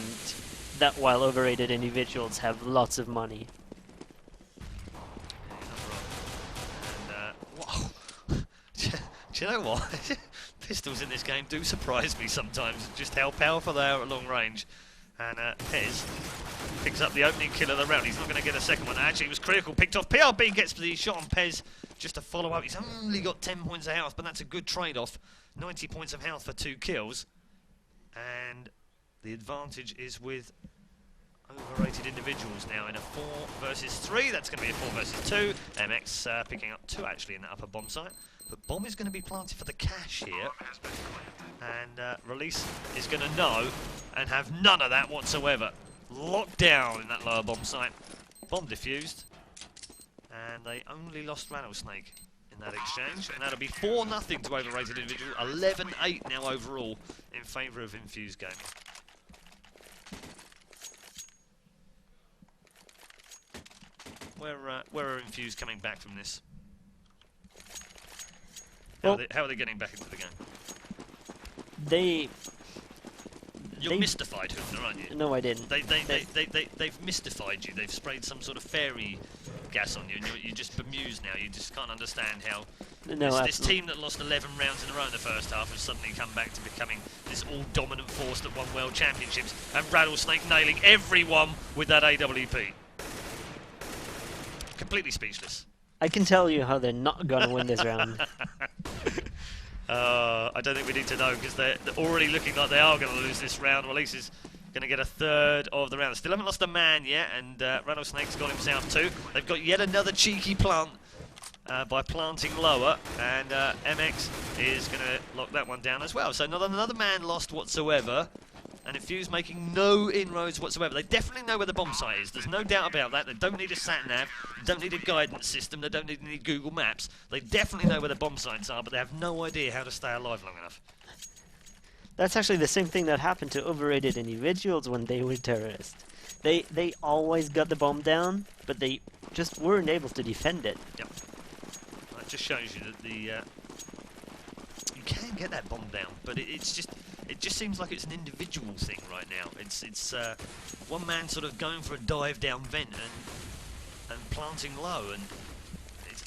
that while overrated individuals have lots of money. Do you know what? Pistols in this game do surprise me sometimes, just how powerful they are at long range. And Pez picks up the opening kill of the round. He's not going to get a second one. Actually, it was Critical, picked off. PRB gets the shot on Pez just to follow up. He's only got 10 points of health, but that's a good trade-off. 90 points of health for 2 kills. And the advantage is with overrated individuals now in a 4 versus 3. That's going to be a 4 versus 2. MX picking up 2 actually in that upper bomb site. But bomb is going to be planted for the cash here. And Release is going to know and have none of that whatsoever. Locked down in that lower bomb site. Bomb defused. And they only lost Rattlesnake in that exchange. And that'll be 4-0 to overrated individual. 11-8 now overall in favour of Infused Gaming. Where are Infused coming back from this? How are they getting back into the game? You're mystified, Hübner, aren't you? No, I didn't. They've mystified you. They've sprayed some sort of fairy gas on you, and you're just bemused now. You just can't understand how this team that lost 11 rounds in a row in the first half has suddenly come back to becoming this all-dominant force that won World Championships, and Rattlesnake nailing everyone with that AWP. Completely speechless. I can tell you how they're not going to win this round. I don't think we need to know, because they're already looking like they are going to lose this round. Release is going to get a third of the round. Still haven't lost a man yet, and Rattlesnake's got himself 2. They've got yet another cheeky plant by planting lower, and MX is going to lock that one down as well. So not another man lost whatsoever, and Infused making no inroads whatsoever. They definitely know where the bomb site is. There's no doubt about that. They don't need a sat-nav. They don't need a guidance system. They don't need any Google Maps. They definitely know where the bomb sites are, but they have no idea how to stay alive long enough. That's actually the same thing that happened to overrated individuals when they were terrorists. They always got the bomb down, but they just weren't able to defend it. Yep. That just shows you that you can get that bomb down, but it just seems like it's an individual thing right now. It's one man sort of going for a dive down vent and planting low, and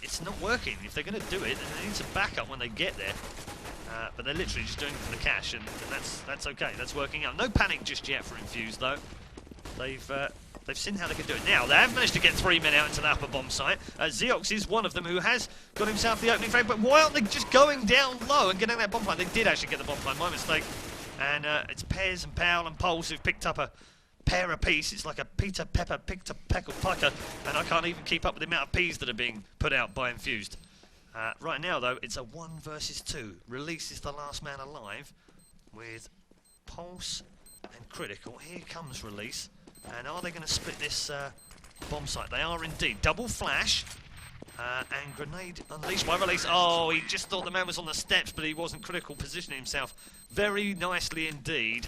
it's not working. If they're going to do it, then they need some backup when they get there. But they're literally just doing it for the cash, and that's okay. That's working out. No panic just yet for Infused though. They've seen how they can do it. Now, they have managed to get 3 men out into the upper bomb site. Zeox is one of them who has got himself the opening frame, but why aren't they just going down low and getting that bomb find? They did actually get the bomb find, my mistake. And it's Pez and Powell and Pulse who've picked up a pair apiece. It's like a Peter Pepper picked a peckle pucker, and I can't even keep up with the amount of peas that are being put out by Infused. Right now, though, it's a 1 versus 2. Release is the last man alive with Pulse and Critical. Here comes Release. And are they going to split this bomb site? They are indeed. Double flash. And grenade unleashed by Release. Oh, he just thought the man was on the steps, but he wasn't. Critical positioning himself very nicely indeed.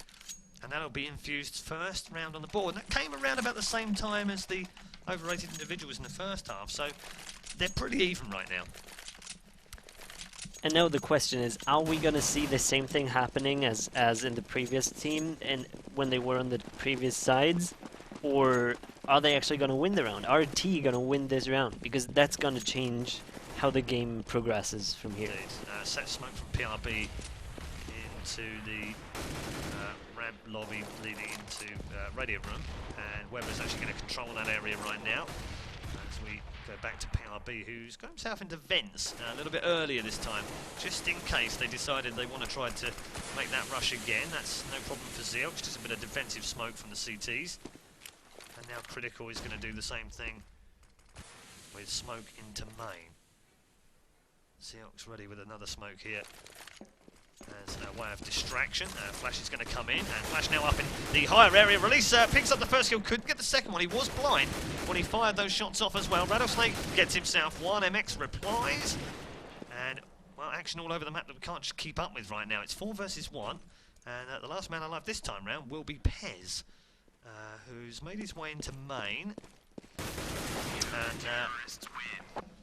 And that'll be Infused's first round on the board. And that came around about the same time as the overrated individuals in the first half. So they're pretty even right now. And now the question is, are we going to see the same thing happening as in the previous team and when they were on the previous sides? Or are they actually going to win the round? Are T going to win this round? Because that's going to change how the game progresses from here. Indeed. Set smoke from PRB into the ramp lobby leading into radio room. And Weber's actually going to control that area right now. As we go back to PRB, who's got himself into vents a little bit earlier this time, just in case they decided they want to try to make that rush again. That's no problem for Zeox, just a bit of defensive smoke from the CTs. And now Critical is going to do the same thing with smoke into main. Zeox ready with another smoke here as a way of distraction. Flash is going to come in, and Flash now up in the higher area. Release picks up the first kill, couldn't get the second one. He was blind when he fired those shots off as well. Rattlesnake gets himself 1. MX replies, and well, action all over the map that we can't just keep up with right now. It's 4 versus 1, and the last man alive this time round will be Pez, who's made his way into main, and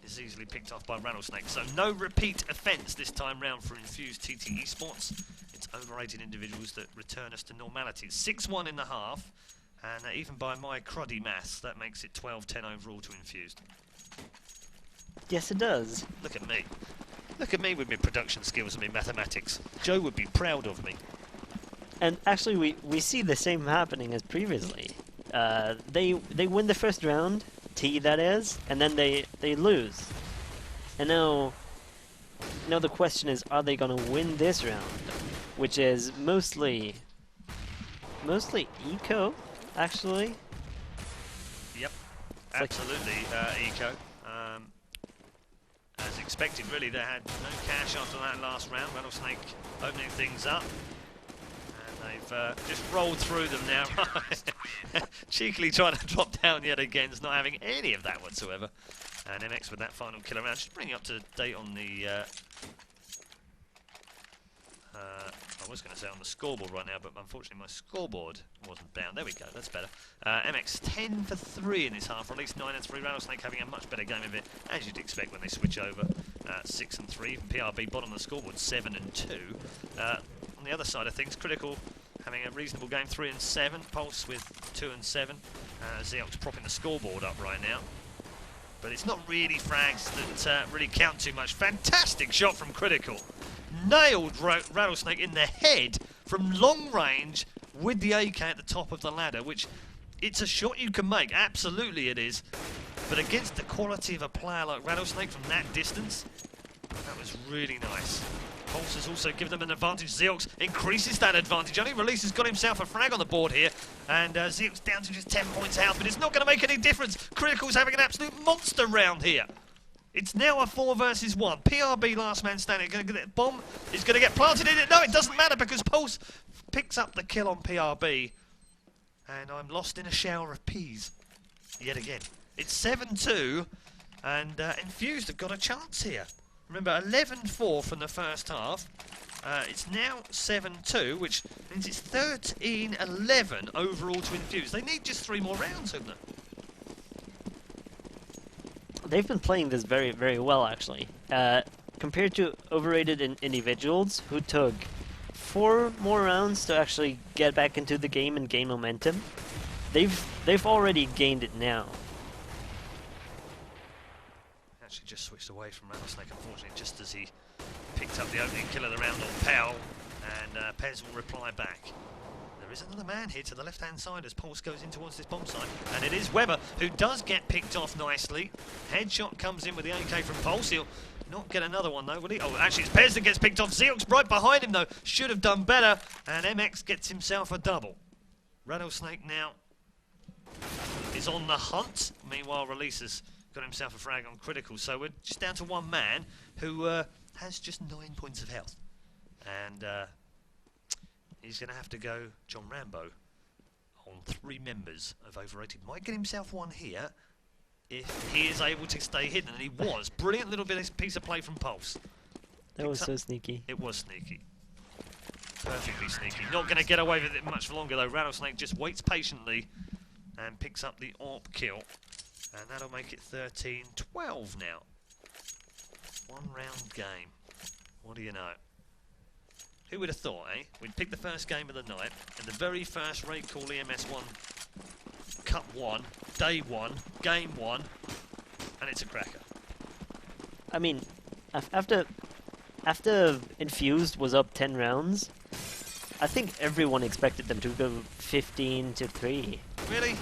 is easily picked off by Rattlesnake. So no repeat offence this time round for Infused TT Esports. It's overrated individuals that return us to normality. It's 6-1 in the half, and even by my cruddy maths, that makes it 12-10 overall to Infused. Yes, it does. Look at me. Look at me with my production skills and my mathematics. Joe would be proud of me. And actually, we see the same happening as previously. They win the first round, T that is, and then they lose. And now the question is, are they gonna win this round? Which is mostly eco, actually. Yep, It's like- absolutely eco. As expected, really, they had no cash after that last round. Rattlesnake opening things up. And they've just rolled through them now. Cheekily trying to drop down yet again, not having any of that whatsoever. And MX with that final kill around. Just bringing up to date on the... I was going to say on the scoreboard right now, but unfortunately my scoreboard wasn't down. There we go, that's better. MX 10 for 3 in this half, or at least 9 and 3. Rattlesnake having a much better game of it, as you'd expect when they switch over. 6 and 3. PRB bottom of the scoreboard, 7 and 2. On the other side of things, Critical having a reasonable game, 3 and 7. Pulse with 2 and 7. Zeox propping the scoreboard up right now. But it's not really frags that really count too much. Fantastic shot from Critical. Nailed Rattlesnake in the head from long range with the AK at the top of the ladder, which it's a shot you can make, absolutely it is. But against the quality of a player like Rattlesnake from that distance, that was really nice. Pulse has also given them an advantage. Zeox increases that advantage. Only Release has got himself a frag on the board here. And Zeox down to just 10 points out, but it's not going to make any difference. Critical's having an absolute monster round here. It's now a 4 versus 1. PRB last man standing. Bomb is going to get planted in it. No, it doesn't matter because Pulse picks up the kill on PRB. And I'm lost in a shower of peas yet again. It's 7-2 and Infused have got a chance here. Remember, 11-4 from the first half. It's now 7-2, which means it's 13-11 overall to Infused. They need just 3 more rounds, haven't they? They've been playing this very, very well, actually. Compared to overrated individuals who took 4 more rounds to actually get back into the game and gain momentum, they've already gained it now. Actually just switched away from Rattlesnake, unfortunately, just as he picked up the opening kill of the round on Pell, and Pez will reply back. There is another man here to the left-hand side as Pulse goes in towards this bomb site, and it is Weber who does get picked off nicely. Headshot comes in with the AK from Pulse. He'll not get another one though, will he? Oh, actually it's Pez that gets picked off. Zeox right behind him though, should have done better, and MX gets himself a double. Rattlesnake now is on the hunt. Meanwhile, Release has got himself a frag on Critical, so we're just down to one man who has just 9 points of health, and he's going to have to go John Rambo on 3 members of Overrated. Might get himself one here if he is able to stay hidden, and he was. Brilliant little piece of play from Pulse. That was so sneaky. It was sneaky. Perfectly sneaky. Not going to get away with it much longer though. Rattlesnake just waits patiently and picks up the AWP kill. And that'll make it 13-12 now. 1 round game. What do you know? Who would have thought, eh? We'd pick the first game of the night, and the very first RaidCall EMS 1, Cup 1, Day 1, Game 1, and it's a cracker. I mean, after Infused was up 10 rounds, I think everyone expected them to go 15-3. Really?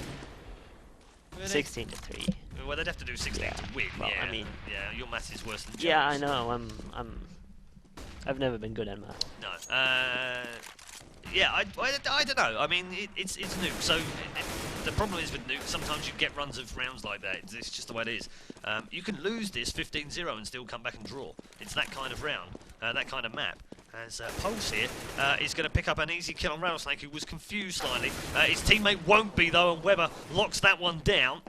16-3. Well, they'd have to do 16 Yeah. to win. Well, yeah. I mean, yeah, your maths is worse than Joe's. yeah, I know. I've never been good at math. No. Yeah, I don't know. I mean, it's Nuke, so the problem is with Nuke, sometimes you get runs of rounds like that. It's just the way it is. You can lose this 15-0 and still come back and draw. It's that kind of round, that kind of map. As Pulse here is going to pick up an easy kill on Rattlesnake, who was confused slightly. His teammate won't be, though, and Weber locks that one down.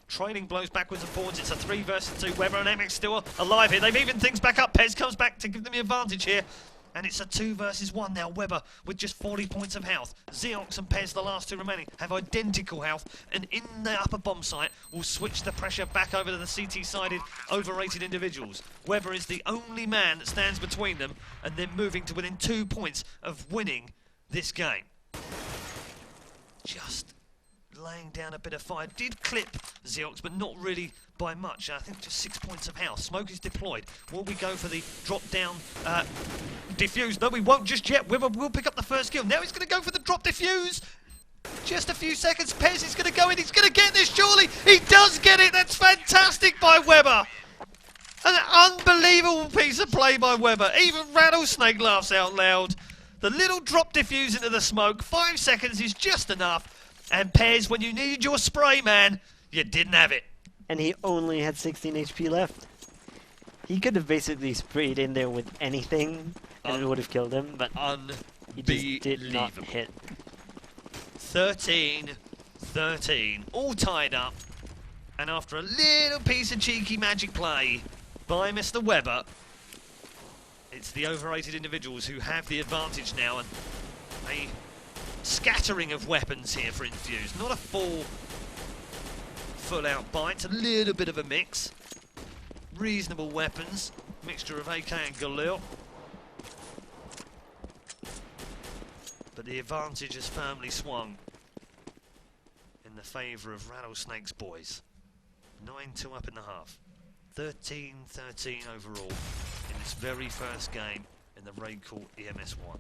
Trading blows backwards and forwards. It's a 3 versus 2. Weber and MX still alive here. They've evened things back up. Pez comes back to give them the advantage here. And it's a 2 versus 1 now. Weber with just 40 points of health. Zeox and Pez, the last 2 remaining, have identical health. And in the upper bomb site, will switch the pressure back over to the CT-sided overrated individuals. Weber is the only man that stands between them, and they're moving to within 2 points of winning this game. Just laying down a bit of fire. Did clip Zeox, but not really by much. I think just 6 points of health. Smoke is deployed. Will we go for the drop down defuse? No, we won't just yet. Weber will pick up the first kill. Now he's going to go for the drop defuse. Just a few seconds. Pez is going to go in. He's going to get this, surely. He does get it. That's fantastic by Weber. An Weber. Even Rattlesnake laughs out loud. The little drop diffuse into the smoke. 5 seconds is just enough. And Pez, when you needed your spray, man, you didn't have it. And he only had 16 HP left. He could have basically sprayed in there with anything and it would have killed him, but he just did not hit. 13-13, all tied up. And after a little piece of cheeky magic play by Mr. Weber, it's the overrated individuals who have the advantage now, and a scattering of weapons here for Infused. Not a full-out bite, a little bit of a mix. Reasonable weapons, mixture of AK and Galil. But the advantage has firmly swung in the favour of Rattlesnake's boys. 9-2 up in the half. 13-13 overall in this very first game in the RaidCall EMS 1.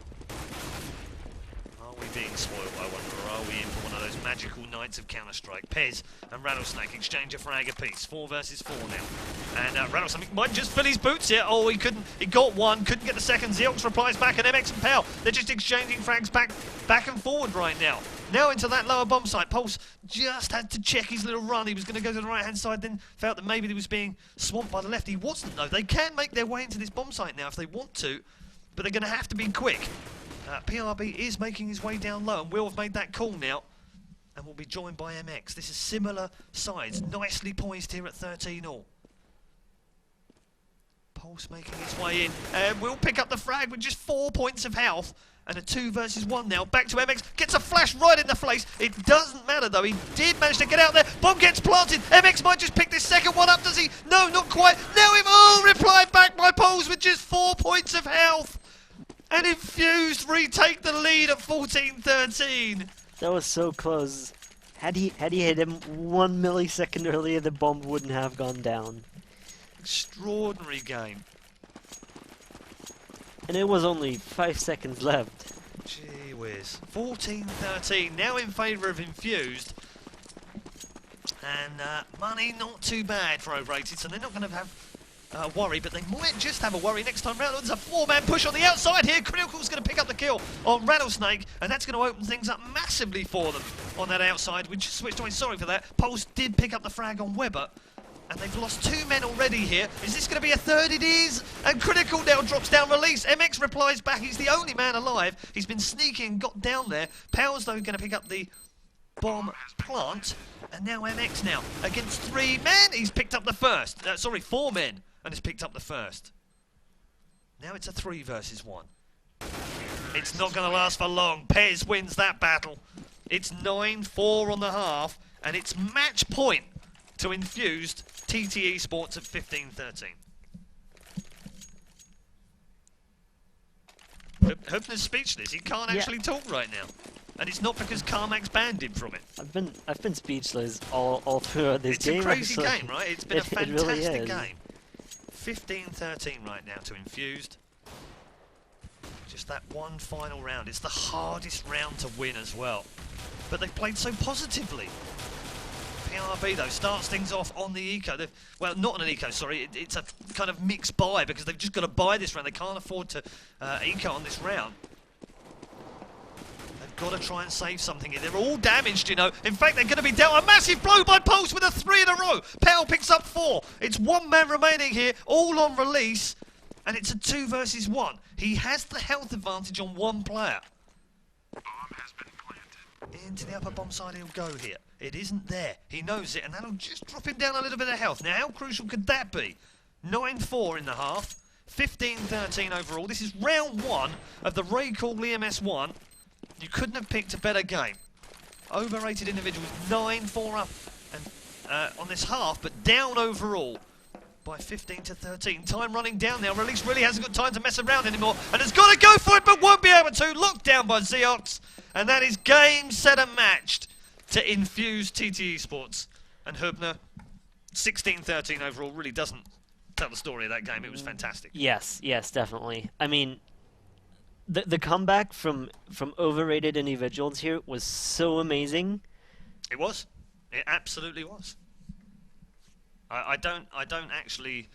Are we being spoiled, I wonder, or are we in for one of those magical nights of Counter-Strike? Pez and Rattlesnake exchange a frag apiece. 4 versus 4 now. And Rattlesnake might just fill his boots here. Oh, he couldn't. He got one, couldn't get the second. Zeox replies back, and MX and Pal, they're just exchanging frags back and forward right now. Now into that lower bomb site. Pulse just had to check his little run. He was going to go to the right-hand side, then felt that maybe he was being swamped by the left. He wasn't, though. They can make their way into this bomb site now if they want to, but they're going to have to be quick. PRB is making his way down low, and will have made that call now, and will be joined by MX. This is similar sides, nicely poised here at 13 all. Pulse making his way in, and will pick up the frag with just 4 points of health, and a 2 versus 1 now. Back to MX, gets a flash right in the face. It doesn't matter though, he did manage to get out there. Bomb gets planted, MX might just pick this second one up, does he? No, not quite. Now replied back by Pulse with just 4 points of health. And Infused retake the lead at 14-13. That was so close. Had he hit him 1 millisecond earlier, the bomb wouldn't have gone down. Extraordinary game. And it was only 5 seconds left. Gee whiz. 14-13, now in favour of Infused. And money not too bad for overrated, so they're not going to have worry, but they might just have a worry next time round. There's a 4-man push on the outside here. Critical's going to pick up the kill on Rattlesnake, and that's going to open things up massively for them on that outside. We just switched away, sorry for that. Pulse did pick up the frag on Weber, and they've lost 2 men already here. Is this going to be a third? It is, and Critical now drops down release. MX replies back. He's the only man alive. He's been sneaking and got down there. Powers, though, going to pick up the bomb plant, and now MX now against 3 men. He's picked up the first. Sorry, 4 men. And has picked up the first. Now it's a 3 versus 1. It's not going to last for long. Pez wins that battle. It's 9-4 on the half, and it's match point to Infused TTE Sports at 15-13. Hubner's speechless. He can't actually talk right now. And it's not because Carmack's banned him from it. I've been speechless all throughout this game. It's a crazy game, right? It's been a fantastic really game. 15-13 right now to Infused. Just that one final round. It's the hardest round to win as well. But they've played so positively. PRB, though, starts things off on the eco. Well, not on an eco, sorry. It's a kind of mixed buy because they've just got to buy this round. They can't afford to eco on this round. Got to try and save something here. They're all damaged, you know. In fact, they're going to be dealt a massive blow by Pulse with a 3 in a row. Powell picks up 4. It's 1 man remaining here, all on release. And it's a 2 versus 1. He has the health advantage on 1 player. Bomb has been planted. Into the upper bomb side he'll go here. It isn't there. He knows it, and that'll just drop him down a little bit of health. Now, how crucial could that be? 9-4 in the half. 15-13 overall. This is round 1 of the RaidCall EMS 1. You couldn't have picked a better game. Overrated individuals, 9-4 up and, on this half, but down overall by 15-13. Time running down now. Release really hasn't got time to mess around anymore and has got to go for it, but won't be able to. Locked down by Zeox, and that is game, set and matched to Infused TTE Sports. And Hubner, 16-13 overall, really doesn't tell the story of that game. It was fantastic. Yes, definitely. I mean, the comeback from overrated individuals here was so amazing. It was. It absolutely was. I don't actually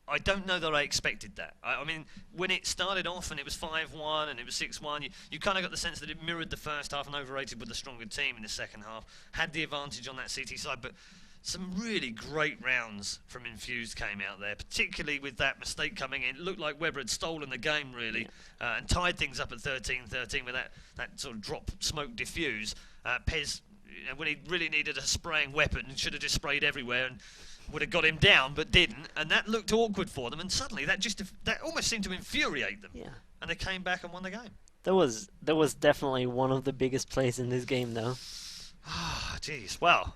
I don't know that I expected that. I mean, when it started off and it was 5-1 and it was 6-1, you kind of got the sense that it mirrored the first half and overrated with the stronger team in the second half, had the advantage on that CT side, but some really great rounds from Infused came out there, particularly with that mistake coming in. It looked like Weber had stolen the game, really, and tied things up at 13-13 with that sort of drop smoke diffuse. Pez, when he really needed a spraying weapon, should have just sprayed everywhere and would have got him down, but didn't, and that looked awkward for them, and suddenly that almost seemed to infuriate them. Yeah. And they came back and won the game. That was definitely one of the biggest plays in this game, though. Ah, jeez. Well,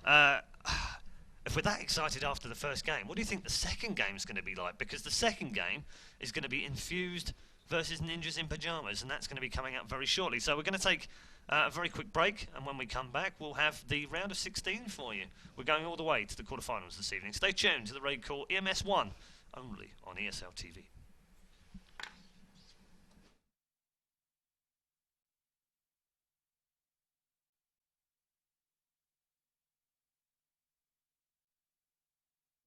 if we're that excited after the first game, what do you think the second game is going to be like? Because the second game is going to be Infused versus Ninjas in Pyjamas, and that's going to be coming up very shortly. So we're going to take a very quick break, and when we come back, we'll have the round of 16 for you. We're going all the way to the quarterfinals this evening. Stay tuned to the RaidCall EMS 1, only on ESL TV.